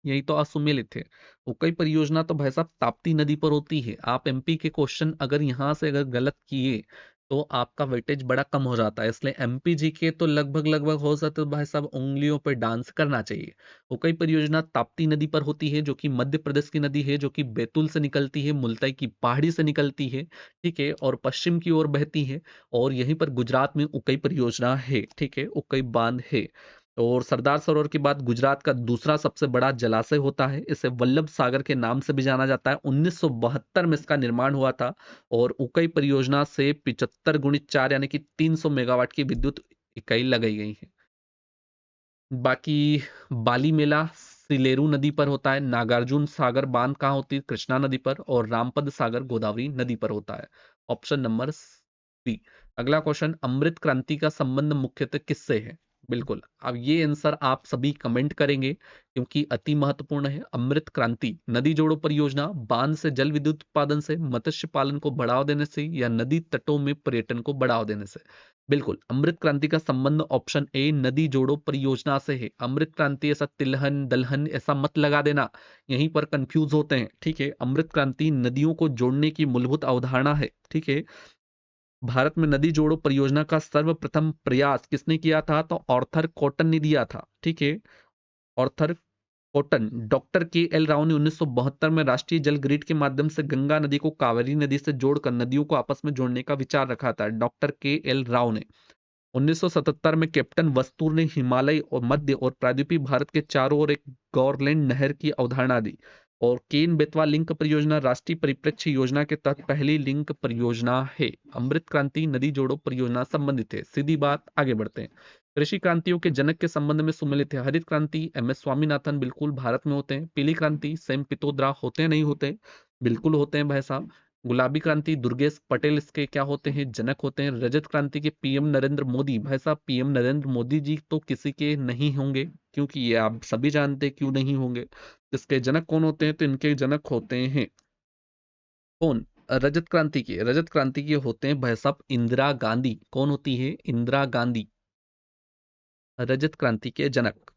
यही तो असुमेलित थे। उक्कई परियोजना तो भाई साहब ताप्ती नदी पर होती है। आप एमपी के क्वेश्चन अगर यहां से अगर गलत किए तो आपका वेटेज बड़ा कम हो जाता है। इसलिए एमपीजी के तो लगभग लगभग हो सकते तो भाई साहब उंगलियों पे डांस करना चाहिए। उकई परियोजना ताप्ती नदी पर होती है, जो कि मध्य प्रदेश की नदी है, जो कि बैतूल से निकलती है, मुल्ताई की पहाड़ी से निकलती है, ठीक है, और पश्चिम की ओर बहती है। और यहीं पर गुजरात में उकई परियोजना है, ठीक है, उकई बांध है। और सरदार सरोवर के बाद गुजरात का दूसरा सबसे बड़ा जलाशय होता है, इसे वल्लभ सागर के नाम से भी जाना जाता है। 1972 में इसका निर्माण हुआ था। और उकई परियोजना से 75 गुणित 4 यानी कि 300 मेगावाट की विद्युत इकाई लगाई गई है। बाकी बाली मेला सिलेरू नदी पर होता है। नागार्जुन सागर बांध कहाँ होती है? कृष्णा नदी पर। और रामपद सागर गोदावरी नदी पर होता है। Option number C. अगला क्वेश्चन, अमृत क्रांति का संबंध मुख्यतः किससे है? बिल्कुल, अब ये आंसर आप सभी कमेंट करेंगे क्योंकि अति महत्वपूर्ण है। अमृत क्रांति नदी जोड़ो परियोजना, बांध से जल विद्युत उत्पादन से, मत्स्य पालन को बढ़ावा देने से, या नदी तटों में पर्यटन को बढ़ावा देने से। बिल्कुल, अमृत क्रांति का संबंध ऑप्शन ए नदी जोड़ो परियोजना से है। अमृत क्रांति ऐसा तिलहन दलहन ऐसा मत लगा देना, यहीं पर कंफ्यूज होते हैं, ठीक है। अमृत क्रांति नदियों को जोड़ने की मूलभूत अवधारणा है, ठीक है। भारत में नदी जोड़ो परियोजना का सर्वप्रथम प्रयास किसने किया था? तो ऑर्थर कॉटन ने दिया था, ठीक है। Arthur Cotton. Doctor K L Rao ने 1972 में राष्ट्रीय जल ग्रिड के माध्यम से गंगा नदी को कावेरी नदी से जोड़कर नदियों को आपस में जोड़ने का विचार रखा था, डॉक्टर के एल राव ने। 1977 में कैप्टन वस्तुर ने हिमालय और मध्य और प्रायद्वीपीय भारत के चारों ओर एक गॉरलैंड नहर की अवधारणा दी। और केन बेतवा लिंक परियोजना राष्ट्रीय परिप्रेक्ष्य योजना के तहत पहली लिंक परियोजना है। अमृत क्रांति नदी जोड़ो परियोजना संबंधित है। सीधी बात, आगे बढ़ते हैं। कृषि क्रांतियों के जनक के संबंध में सुमेलित है। हरित क्रांति एम एस स्वामीनाथन, बिल्कुल भारत में होते हैं। पीली क्रांति सैम पित्रोदा, होते हैं नहीं होते? बिल्कुल होते हैं भाई साहब। गुलाबी क्रांति दुर्गेश पटेल इसके क्या होते हैं? जनक होते हैं। रजत क्रांति के पीएम नरेंद्र मोदी, भाई साहब पीएम नरेंद्र मोदी जी तो किसी के नहीं होंगे, क्योंकि ये आप सभी जानते हैं क्यों नहीं होंगे। इसके जनक कौन होते हैं? तो इनके जनक होते हैं कौन? रजत क्रांति के होते हैं भाई साहब इंदिरा गांधी। कौन होती है? इंदिरा गांधी रजत क्रांति के जनक।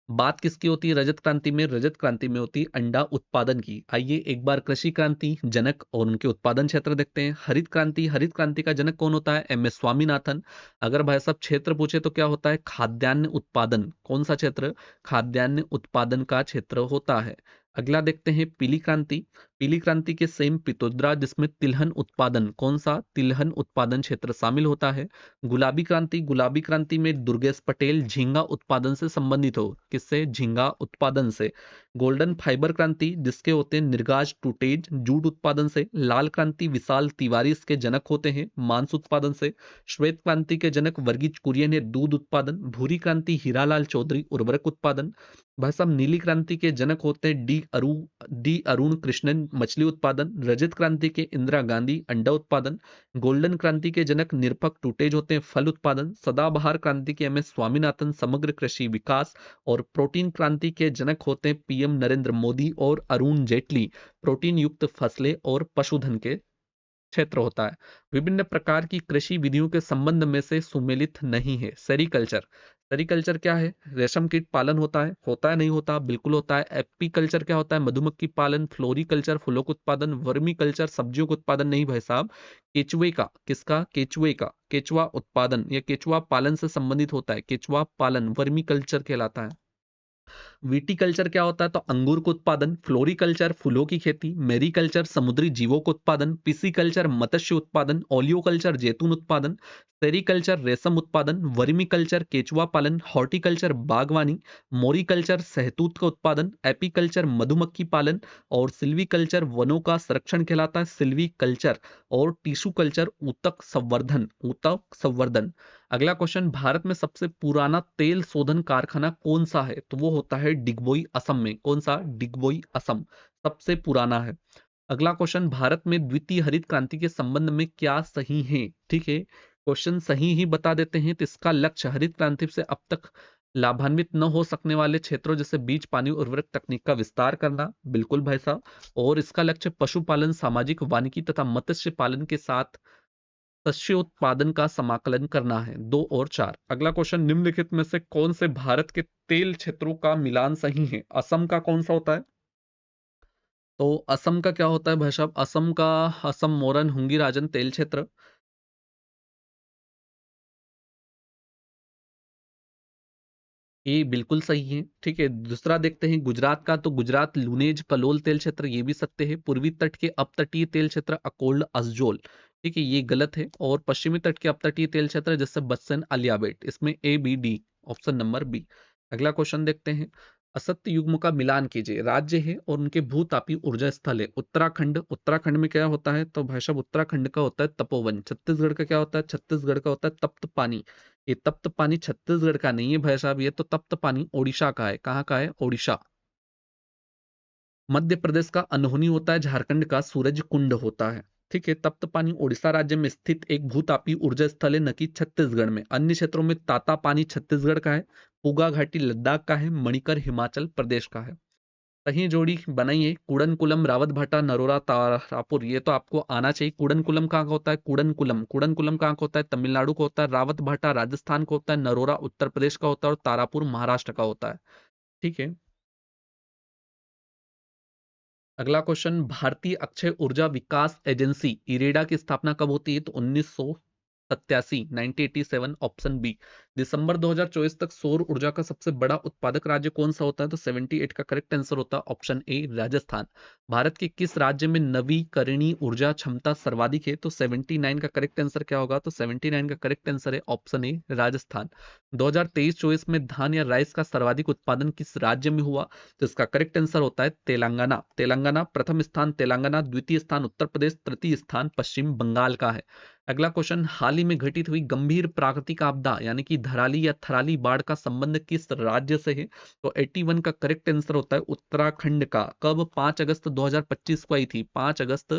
बात किसकी होती है रजत क्रांति में? रजत क्रांति में होती है अंडा उत्पादन की। आइए एक बार कृषि क्रांति जनक और उनके उत्पादन क्षेत्र देखते हैं। हरित क्रांति का जनक कौन होता है? M S Swaminathan. अगर भाई साहब क्षेत्र पूछे तो क्या होता है? खाद्यान्न उत्पादन। कौन सा क्षेत्र? खाद्यान्न उत्पादन का क्षेत्र होता है। अगला देखते हैं पीली क्रांति। पीली क्रांति के सेम पित्रोदा, जिसमें तिलहन उत्पादन, कौन सा? तिलहन उत्पादन क्षेत्र शामिल होता है। गुलाबी क्रांति में दुर्गेश पटेल झींगा उत्पादन से संबंधित हो। किससे? झींगा उत्पादन से। गोल्डन फाइबर क्रांति जिसके होते हैं निर्गाज टूटेज जूट उत्पादन से। लाल क्रांति विशाल तिवारी इसके जनक होते हैं मांस उत्पादन से। श्वेत क्रांति के जनक वर्गीज कुरियन है दूध उत्पादन। भूरी क्रांति हीरालाल चौधरी उर्वरक उत्पादन। भाई साहब नीली क्रांति के जनक होते हैं डी अरुण कृष्णन मछली उत्पादन। रजत क्रांति के इंदिरा गांधी अंडा उत्पादन। गोल्डन क्रांति के जनक निरपक टूटेज होते हैं फल उत्पादन। सदाबहार क्रांति के एम एस स्वामीनाथन समग्र कृषि विकास। और प्रोटीन क्रांति के जनक होते हैं पीएम नरेंद्र मोदी और अरुण जेटली, प्रोटीन युक्त फसलें और पशुधन के क्षेत्र होता है। विभिन्न प्रकार की कृषि विधियों के संबंध में से सुमेलित नहीं है। सेरीकल्चर। सेरीकल्चर क्या है? रेशम कीट पालन होता है। होता है नहीं होता? बिल्कुल होता है। एपीकल्चर क्या होता है? मधुमक्खी पालन। फ्लोरिकल्चर फूलों का उत्पादन। वर्मी कल्चर सब्जियों का उत्पादन नहीं भाई साहब। केचुए का, किसका? केचुए का केचुआ उत्पादन या केचुआ पालन से संबंधित होता है। केचुआ पालन वर्मी कल्चर कहलाता है। विटीकल्चर क्या होता है? तो अंगूर का उत्पादन। फ्लोरिकल्चर फूलों की खेती। मेरीकल्चर समुद्री जीवों का उत्पादन। पिसीकल्चर मत्स्य उत्पादन। ओलियोकल्चर जैतून उत्पादन। सेरीकल्चर रेशम उत्पादन। वर्मिकल्चर केचुआ पालन। हॉर्टिकल्चर बागवानी। मोरिकल्चर सहतूत का उत्पादन। एपीकल्चर मधुमक्खी पालन। और सिल्वीकल्चर वनों का संरक्षण कहलाता है। सिल्वीकल्चर। और टिश्यू कल्चर ऊतक संवर्धन। अगला क्वेश्चन, भारत में सबसे पुराना तेल शोधन कारखाना कौन सा है? तो वो होता है डिगबोई असम में। कौन सा? डिगबोई असम सबसे पुराना है। अगला क्वेश्चन, भारत में द्वितीय हरित क्रांति के संबंध में क्या सही है? ठीक है, क्वेश्चन सही ही बता देते हैं। तो इसका लक्ष्य हरित क्रांति से अब तक लाभान्वित न हो सकने वाले क्षेत्रों जैसे बीज पानी उर्वरक तकनीक का विस्तार करना। बिल्कुल भाई साहब। और इसका लक्ष्य पशुपालन सामाजिक वानिकी तथा मत्स्य पालन के साथ शस्योत्पादन का समाकलन करना है। 2 और 4। अगला क्वेश्चन, निम्नलिखित में से कौन से भारत के तेल क्षेत्रों का मिलान सही है? असम का कौन सा होता है? तो असम का क्या होता है भाई साहब? असम का असम मोरन हुंगी राजन तेल क्षेत्र। ये बिल्कुल सही है। ठीक है, दूसरा देखते हैं गुजरात का। तो गुजरात लुनेज कलोल तेल क्षेत्र ये भी सकते हैं। पूर्वी तट के अपतटीय तेल क्षेत्र अकोल्ड असजोल, ठीक है, ये गलत है। और पश्चिमी तट के अपतटीय तेल क्षेत्र जैसे बत्सन अलियाबेट, इसमें A B D, option number B. अगला क्वेश्चन देखते हैं। असत्य युग्म का मिलान कीजिए। राज्य है और उनके भूतापी ऊर्जा स्थल है। उत्तराखंड, उत्तराखंड में क्या होता है? तो भाई साहब उत्तराखंड का होता है तपोवन। छत्तीसगढ़ का क्या होता है? छत्तीसगढ़ का होता है तप्त पानी। ये तप्त पानी छत्तीसगढ़ का नहीं है भाई साहब, ये तो तप्त पानी ओडिशा का है। कहाँ का है? ओडिशा। मध्य प्रदेश का अनहोनी होता है, झारखंड का सूरज कुंड होता है। ठीक है, तप्त पानी ओडिशा राज्य में स्थित एक भूतापी ऊर्जा स्थल है, न कि छत्तीसगढ़ में। अन्य क्षेत्रों में ताता पानी छत्तीसगढ़ का है, पूगा घाटी लद्दाख का है, मणिकर हिमाचल प्रदेश का है। सही जोड़ी बनाइए। कुडनकुलम, रावतभाटा, नरोरा, तारापुर, ये तो आपको आना चाहिए। कुडनकुलम कहाँ का होता है? कुडनकुलम, कुडनकुलम कहाँ का होता है? तमिलनाडु का होता है। रावतभाटा राजस्थान का होता है। नरोरा उत्तर प्रदेश का होता है। और तारापुर महाराष्ट्र का होता है। ठीक है। अगला क्वेश्चन। भारतीय अक्षय ऊर्जा विकास एजेंसी इरेडा की स्थापना कब होती है? तो 1987, 1987, ऑप्शन बी। दिसंबर 2024 तक सौर ऊर्जा का सबसे बड़ा उत्पादक राज्य कौन सा होता है? तो 78 का करेक्ट आंसर होता है ऑप्शन ए, राजस्थान। भारत के किस राज्य में नवीकरणीय ऊर्जा क्षमता सर्वाधिक है? तो 79 का करेक्ट आंसर क्या होगा? तो 79 का करेक्ट आंसर है ऑप्शन ए, राजस्थान। 2023-24 में धान या राइस का सर्वाधिक उत्पादन किस राज्य में हुआ? तो इसका करेक्ट आंसर होता है तेलंगाना। तेलंगाना प्रथम स्थान, तेलंगाना द्वितीय स्थान उत्तर प्रदेश, तृतीय स्थान पश्चिम बंगाल का है। अगला क्वेश्चन। हाल ही में घटित हुई गंभीर प्राकृतिक आपदा यानी कि धराली या थराली बाढ़ का संबंध किस राज्य से है? तो 81 का करेक्ट आंसर होता है उत्तराखंड का। कब? 5 अगस्त 2025 को आई थी। 5 अगस्त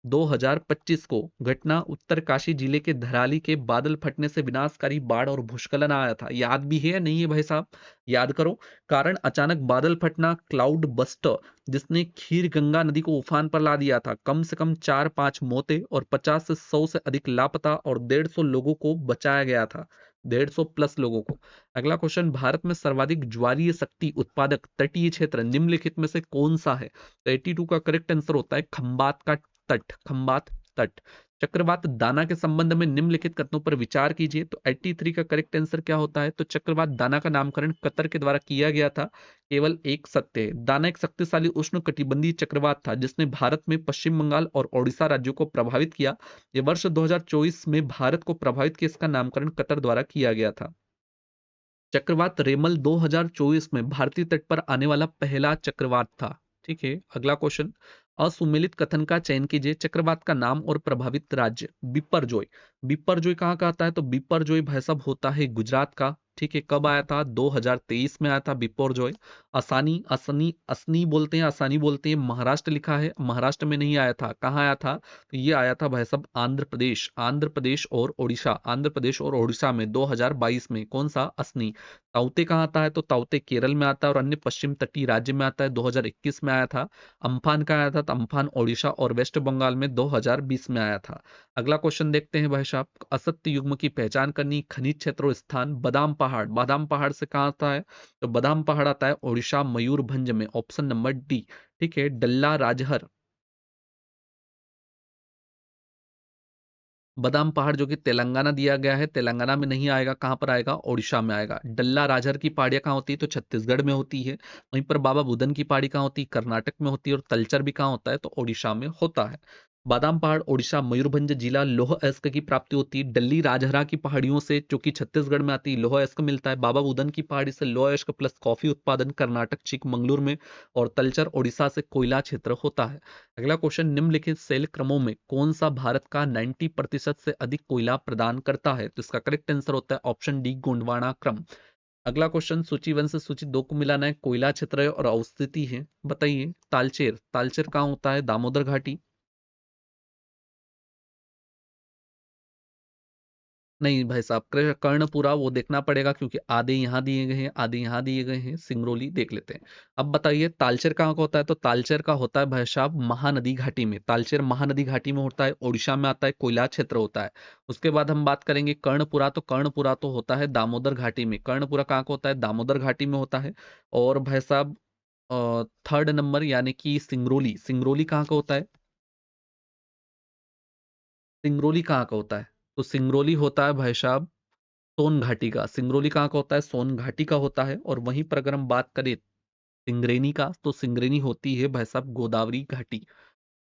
2025 को घटना उत्तरकाशी जिले के धराली के बादल फटने से विनाशकारी बाढ़ और भूस्खलन आया था। याद भी है या नहीं है भाई साहब? याद करो। कारण अचानक बादल फटना, क्लाउड बस्टर, जिसने खीर गंगा नदी को उफान पर ला दिया था। कम से कम 4-5 मौतें और 50 से 100 से अधिक लापता और 150 लोगों को बचाया गया था। 150 प्लस लोगों को। अगला क्वेश्चन। भारत में सर्वाधिक ज्वारीय शक्ति उत्पादक तटीय क्षेत्र निम्नलिखित में से कौन सा है? तो 82 का करेक्ट आंसर होता है खंबात का तट, खंबात तट। चक्रवात दाना के संबंध में निम्नलिखित कथनों पर विचार कीजिए। तो 83 का करेक्ट आंसर क्या होता है? तो चक्रवात दाना का नामकरण कतर के द्वारा किया गया था। केवल एक सत्य है। दाना एक शक्तिशाली उष्ण कटिबंधीय चक्रवात था जिसने भारत में पश्चिम बंगाल और ओडिशा राज्यों को प्रभावित किया। यह वर्ष 2024 में भारत को प्रभावित किया, इसका नामकरण कतर द्वारा किया गया था। चक्रवात रेमल 2024 में भारतीय तट पर आने वाला पहला चक्रवात था। ठीक है। अगला क्वेश्चन। असुमेलित कथन का चयन कीजिए। चक्रवात का नाम और प्रभावित राज्य। बिपरजोय। बिपरजोय कहाँ का आता है? तो बिपरजोय भाई साहब होता है गुजरात का। ठीक है। कब आया था? 2023 में आया था बिपरजोय। असानी, असनी, असनी बोलते हैं, आसानी बोलते हैं, महाराष्ट्र लिखा है, महाराष्ट्र में नहीं आया था। कहाँ आया था? तो ये आया था भाई साहब आंध्र प्रदेश, आंध्र प्रदेश और ओडिशा, आंध्र प्रदेश और ओडिशा में 2022 में। कौन सा? असनी। ताउते कहाँ आता है? तो ताउते केरल में आता है और अन्य पश्चिम तटीय राज्य में आता है। 2021 में आया था। अम्फान कहाँ आया था? तो अम्फान ओडिशा और वेस्ट बंगाल में 2020 में आया था। अगला क्वेश्चन देखते हैं भाई साहब। असत्य युग्म की पहचान करनी। खनिज क्षेत्र और स्थान। बादाम पहाड़, बादाम पहाड़ से कहाँ आता है? तो बादाम पहाड़ आता है ओडिशा मयूरभंज में, ऑप्शन नंबर डी। ठीक है। डल्ला राजहर, बादाम पहाड़ जो कि तेलंगाना दिया गया है, तेलंगाना में नहीं आएगा। कहां पर आएगा? ओडिशा में आएगा। डल्ला राजहर की पहाड़ियां कहाँ होती है? तो छत्तीसगढ़ में होती है। वहीं पर बाबा बुदन की पहाड़ी कहाँ होती है? कर्नाटक में होती है। और तलचर भी कहाँ होता है? तो ओडिशा में होता है। बादाम पहाड़ ओडिशा मयूरभंज जिला लौह अयस्क की प्राप्ति होती है। डल्ली राजहरा की पहाड़ियों से जो कि छत्तीसगढ़ में आती है, लौह अयस्क मिलता है। बाबा बुदन की पहाड़ी से लौह अयस्क प्लस कॉफी उत्पादन कर्नाटक चिकमंगलुरु में। और तलचर ओडिशा से कोयला क्षेत्र होता है। अगला क्वेश्चन। निम्नलिखित सेल क्रमों में कौन सा भारत का 90% से अधिक कोयला प्रदान करता है? तो इसका करेक्ट आंसर होता है ऑप्शन डी, गोंडवाना क्रम। अगला क्वेश्चन। सूची 1 से सूची 2 को मिलाना है। कोयला क्षेत्र है और अवस्थिति है। बताइए। तालचेर, तालचेर कहाँ होता है? दामोदर घाटी। नहीं भाई साहब, कर्णपुरा वो देखना पड़ेगा क्योंकि आधे यहाँ दिए गए हैं, आधे यहाँ दिए गए हैं। सिंगरौली देख लेते हैं। अब बताइए तालचेर कहाँ का होता है? तो तालचेर का होता है भाई साहब महानदी घाटी में। तालचेर महानदी घाटी में होता है, ओडिशा में आता है, कोयला क्षेत्र होता है। उसके बाद हम बात करेंगे कर्णपुरा। तो कर्णपुरा तो होता है दामोदर घाटी में। कर्णपुरा कहाँ का होता है? दामोदर घाटी में होता है। और भाई साहब थर्ड नंबर यानी कि सिंगरौली, सिंगरौली कहाँ का होता है? सिंगरौली कहाँ का होता है? तो सिंगरौली होता है भाई साहब सोन घाटी का। सिंगरौली कहाँ का होता है? सोन घाटी का होता है। और वहीं पर अगर हम बात करें सिंगरेनी का, तो सिंगरेनी होती है भाई साहब गोदावरी घाटी।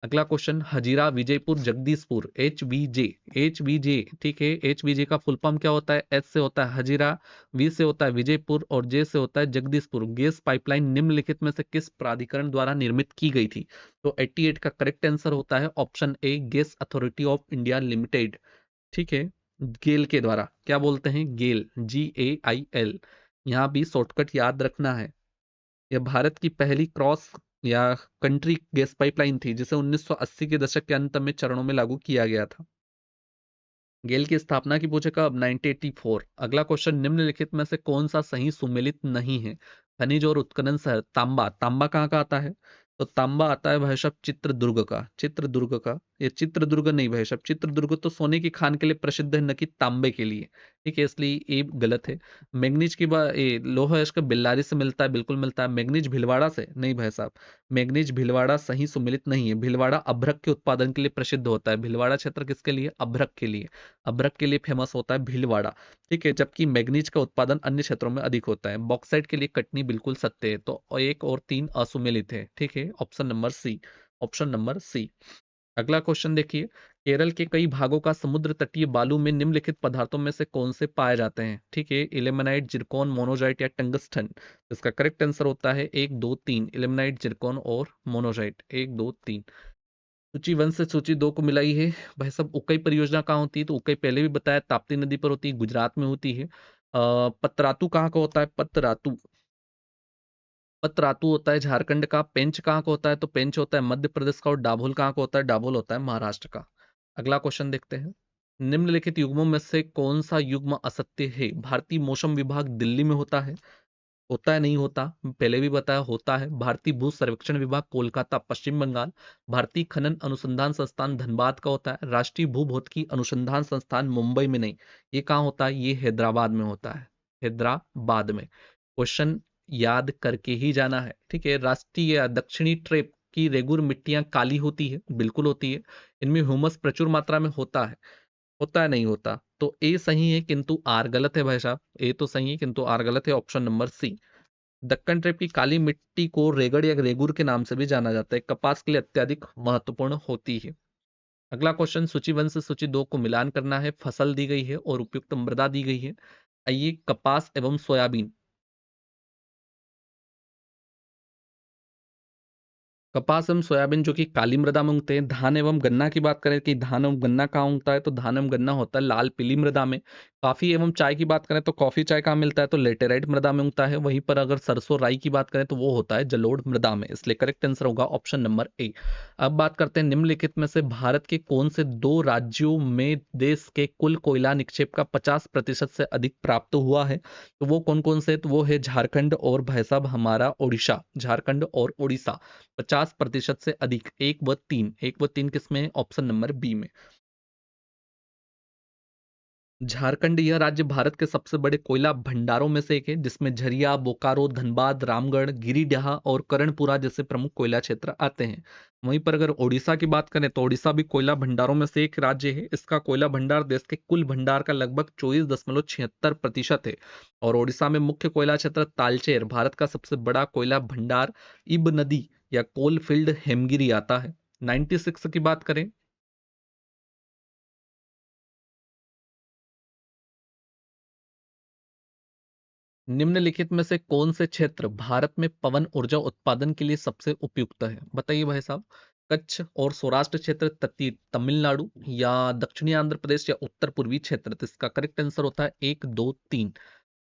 अगला question, Hazira Vijaypur Jagdishpur, HVJ। HVJ, ठीक है, HVJ का फुल फॉर्म क्या होता है? एच से होता है हजीरा, वी से होता है विजयपुर और जे से होता है जगदीशपुर। गैस पाइपलाइन निम्नलिखित में से किस प्राधिकरण द्वारा निर्मित की गई थी? तो 88 का करेक्ट आंसर होता है option A, gas authority of India limited. ठीक है, गेल के द्वारा। क्या बोलते हैं? गेल, GAIL। यहाँ भी शॉर्टकट याद रखना है। यह भारत की पहली क्रॉस या कंट्री गैस पाइपलाइन थी जिसे 1980 के दशक के अंत में चरणों में लागू किया गया था। गेल की स्थापना की पूछे कब? 1984। अगला क्वेश्चन, निम्नलिखित में से कौन सा सही सुमेलित नहीं है? खनिज और उत्खनन शहर तांबा। तांबा कहाँ का आता है? तो तांबा आता है भाई साहब चित्रदुर्ग का। चित्रदुर्ग का, ये चित्रदुर्ग नहीं भाई साहब, चित्रदुर्ग तो सोने की खान के लिए प्रसिद्ध है, न कि तांबे के लिए। ठीक है, इसलिए ये गलत है। मैग्नीज की बात, ये लोहा इसका बिल्लारी से मिलता है, बिल्कुल मिलता है। मैग्नीज भीलवाड़ा से नहीं भाई साहब, मैग्नीज भीलवाड़ा सही सुमेलित नहीं है। भीलवाड़ा अभ्रक के उत्पादन के लिए प्रसिद्ध होता है। भीलवाड़ा क्षेत्र किसके लिए? अभ्रक के लिए। अभ्रक के लिए फेमस होता है भीलवाड़ा। ठीक है, जबकि मैग्नीज का उत्पादन अन्य क्षेत्रों में अधिक होता है। बॉक्साइट के लिए कटनी बिल्कुल सत्य है। तो 1 और 3 असुमेलित है। ठीक है, option number C. Option number C. अगला क्वेश्चन देखिए, केरल के कई भागों का समुद्र तटीय बालू में निम्नलिखित पदार्थों में से कौन से पाए जाते हैं? ठीक है, इल्मेनाइट, जिरकॉन, मोनोजाइट या टंगस्टन। इसका करेक्ट आंसर होता है 1, 2, 3, इल्मेनाइट, जिरकॉन और मोनोजाइट। 1, 2, 3। सूची 1 से सूची 2 को मिलाई है। भाई साहब, उकई परियोजना कहाँ होती है? तो उकई पहले भी बताया, ताप्ती नदी पर होती है, गुजरात में होती है। पतरातू कहाँ का होता है? पतरातू, पतरातू होता है झारखंड का। पेंच कहाँ का होता है? तो पेंच होता है मध्य प्रदेश का। और डाभोल कहाँ का होता है? डाभोल होता है महाराष्ट्र का। अगला क्वेश्चन देखते हैं, निम्नलिखित युग्मों में से कौन सा युग्म असत्य है? भारतीय मौसम विभाग दिल्ली में होता है। होता है नहीं होता? पहले भी बताया, होता है। भारतीय भू सर्वेक्षण विभाग कोलकाता पश्चिम बंगाल। भारतीय खनन अनुसंधान संस्थान धनबाद का होता है। राष्ट्रीय भूभौतिकी अनुसंधान संस्थान मुंबई में नहीं, ये कहाँ होता है? ये हैदराबाद में होता है। हैदराबाद में। क्वेश्चन याद करके ही जाना है। ठीक है, राष्ट्रीय या दक्षिणी ट्रेप की रेगुर मिट्टियां काली होती है, बिल्कुल होती है। इनमें ह्यूमस प्रचुर मात्रा में होता है। होता है नहीं होता? तो ए सही है किंतु आर गलत है भाई साहब। ए तो सही है किंतु आर गलत है, option number C. Deccan trap की काली मिट्टी को रेगड़ या रेगुर के नाम से भी जाना जाता है, कपास के लिए अत्यधिक महत्वपूर्ण होती है। अगला क्वेश्चन, सूची 1 से सूची 2 को मिलान करना है। फसल दी गई है और उपयुक्त मृदा दी गई है। आइए, कपास एवं सोयाबीन। कपास एवं सोयाबीन जो कि काली मृदा में उगते हैं। धान एवं गन्ना की बात करें कि धान एवं गन्ना कहाँ उगता है? तो धान एवं गन्ना होता है लाल पीली मृदा में। कॉफी एवं चाय की बात करें तो कॉफी चाय कहाँ मिलता है? तो लेटेराइट मृदा में उगता है। वहीं पर अगर सरसों राई की बात करें तो वो होता है जलोढ़ मृदा में। इसलिए करेक्ट आंसर होगा ऑप्शन नंबर ए। अब बात करते हैं, निम्नलिखित में से भारत के कौन से 2 राज्यों में देश के कुल कोयला निक्षेप का 50% से अधिक प्राप्त हुआ है? तो वो कौन कौन से? तो वो है झारखंड और भाई साहब हमारा ओडिशा। झारखंड और ओडिशा 50% से अधिक। 1 व 3, 1 व 3 किसमें है? ऑप्शन नंबर बी में। झारखंड यह राज्य भारत के सबसे बड़े कोयला भंडारों में से एक है, जिसमें झरिया, बोकारो, धनबाद, रामगढ़, गिरिडीह और करणपुरा जैसे प्रमुख कोयला क्षेत्र आते हैं। वहीं पर अगर ओडिशा की बात करें तो ओडिशा भी कोयला भंडारों में से एक राज्य है। इसका कोयला भंडार देश के कुल भंडार का लगभग 24.76% है। और ओडिशा में मुख्य कोयला क्षेत्र तालचेर, भारत का सबसे बड़ा कोयला भंडार इब नदी या कोलफील्ड हेमगिरी आता है। 96 की बात करें, निम्नलिखित में से कौन से क्षेत्र भारत में पवन ऊर्जा उत्पादन के लिए सबसे उपयुक्त है? बताइए भाई साहब। कच्छ और सौराष्ट्र क्षेत्र, तटीय तमिलनाडु या दक्षिणी आंध्र प्रदेश या उत्तर पूर्वी क्षेत्र? तो इसका करेक्ट आंसर होता है 1, 2, 3।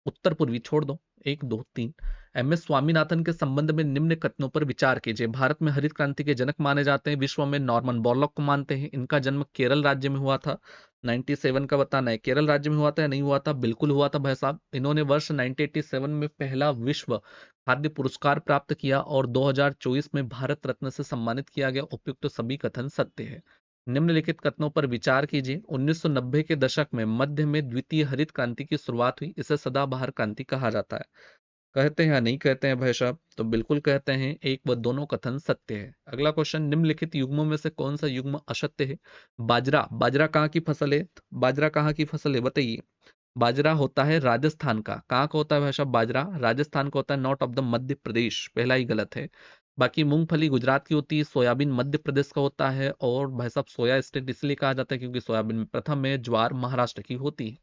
उत्तर पूर्वी छोड़ दो। 1, 2, 3। MS स्वामीनाथन के संबंध में निम्न कथनों पर विचार कीजिए। भारत में हरित क्रांति के जनक माने जाते हैं। विश्व में नॉर्मन बोरलॉग को मानते हैं। इनका जन्म केरल राज्य में हुआ था। 97 का बताना है, केरल राज्य में हुआ था या नहीं हुआ था? बिल्कुल हुआ था भाई साहब। इन्होंने वर्ष 1987 में पहला विश्व खाद्य पुरस्कार प्राप्त किया और 2024 में भारत रत्न से सम्मानित किया गया। उपयुक्त सभी कथन सत्य है। निम्नलिखित कथनों पर विचार कीजिए। 1990 के दशक में मध्य में द्वितीय हरित क्रांति की शुरुआत हुई। इसे सदाबहार क्रांति कहा जाता है। कहते हैं या नहीं कहते हैं भाई साहब? तो बिल्कुल कहते हैं। एक व दोनों कथन सत्य है। अगला क्वेश्चन, निम्नलिखित युग्मों में से कौन सा युग्म असत्य है? बाजरा। बाजरा कहाँ की फसल है? बाजरा कहाँ की फसल है बताइए। बाजरा होता है राजस्थान का। कहाँ का होता है भाई साहब बाजरा? राजस्थान का होता है, not of the Madhya Pradesh. पहला ही गलत है। बाकी मूंगफली गुजरात की होती है, सोयाबीन मध्य प्रदेश का होता है। और भाई साहब सोया स्टेट इसलिए कहा जाता है क्योंकि सोयाबीन में प्रथम है, ज्वार महाराष्ट्र की होती है।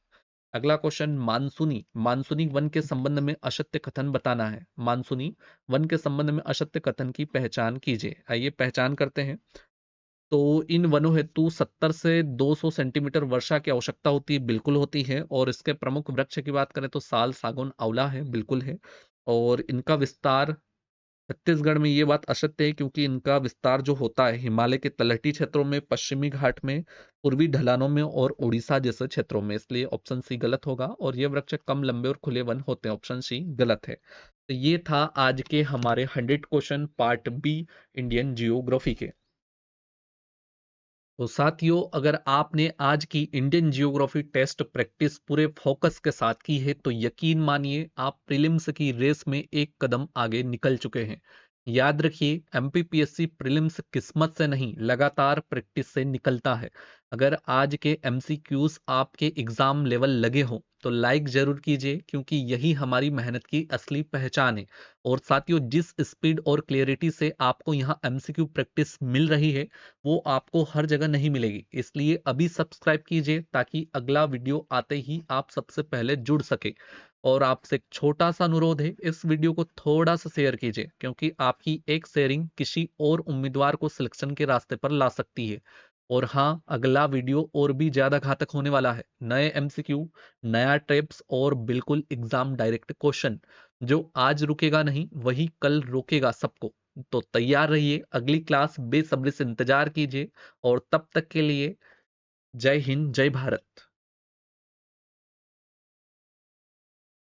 अगला क्वेश्चन, मानसूनी। मानसूनी वन के संबंध में असत्य कथन बताना है। मानसूनी वन के संबंध में असत्य कथन की पहचान कीजिए। आइए पहचान करते हैं। तो इन वनों हेतु 70 से 200 सेंटीमीटर वर्षा की आवश्यकता होती है, बिल्कुल होती है। और इसके प्रमुख वृक्ष की बात करें तो साल, सागौन, आंवला है, बिल्कुल है। और इनका विस्तार छत्तीसगढ़ में, ये बात असत्य है क्योंकि इनका विस्तार जो होता है हिमालय के तलहटी क्षेत्रों में, पश्चिमी घाट में, पूर्वी ढलानों में और उड़ीसा जैसे क्षेत्रों में, इसलिए ऑप्शन सी गलत होगा। और ये वृक्ष कम लंबे और खुले वन होते हैं, ऑप्शन सी गलत है। तो ये था आज के हमारे 100 question part B Indian geography के। तो साथियों, अगर आपने आज की इंडियन जियोग्राफी टेस्ट प्रैक्टिस पूरे फोकस के साथ की है तो यकीन मानिए आप प्रीलिम्स की रेस में एक कदम आगे निकल चुके हैं। याद रखिए, एमपीपीएससी प्रीलिम्स किस्मत से नहीं, लगातार प्रैक्टिस से निकलता है। अगर आज के एमसीक्यूज आपके एग्जाम लेवल लगे हो तो लाइक जरूर कीजिए, क्योंकि यही हमारी मेहनत की असली पहचान है। और साथियों, जिस स्पीड और क्लियरिटी से आपको यहाँ एमसीक्यू प्रैक्टिस मिल रही है वो आपको हर जगह नहीं मिलेगी। इसलिए अभी सब्सक्राइब कीजिए ताकि अगला वीडियो आते ही आप सबसे पहले जुड़ सके। और आपसे एक छोटा सा अनुरोध है, इस वीडियो को थोड़ा सा शेयर कीजिए, क्योंकि आपकी एक शेयरिंग किसी और उम्मीदवार को सिलेक्शन के रास्ते पर ला सकती है। और हाँ, अगला वीडियो और भी ज्यादा घातक होने वाला है। नए एमसीक्यू, नया टिप्स और बिल्कुल एग्जाम डायरेक्ट क्वेश्चन। जो आज रुकेगा नहीं वही कल रोकेगा सबको। तो तैयार रहिए, अगली क्लास बेसब्री से इंतजार कीजिए। और तब तक के लिए जय हिंद, जय भारत।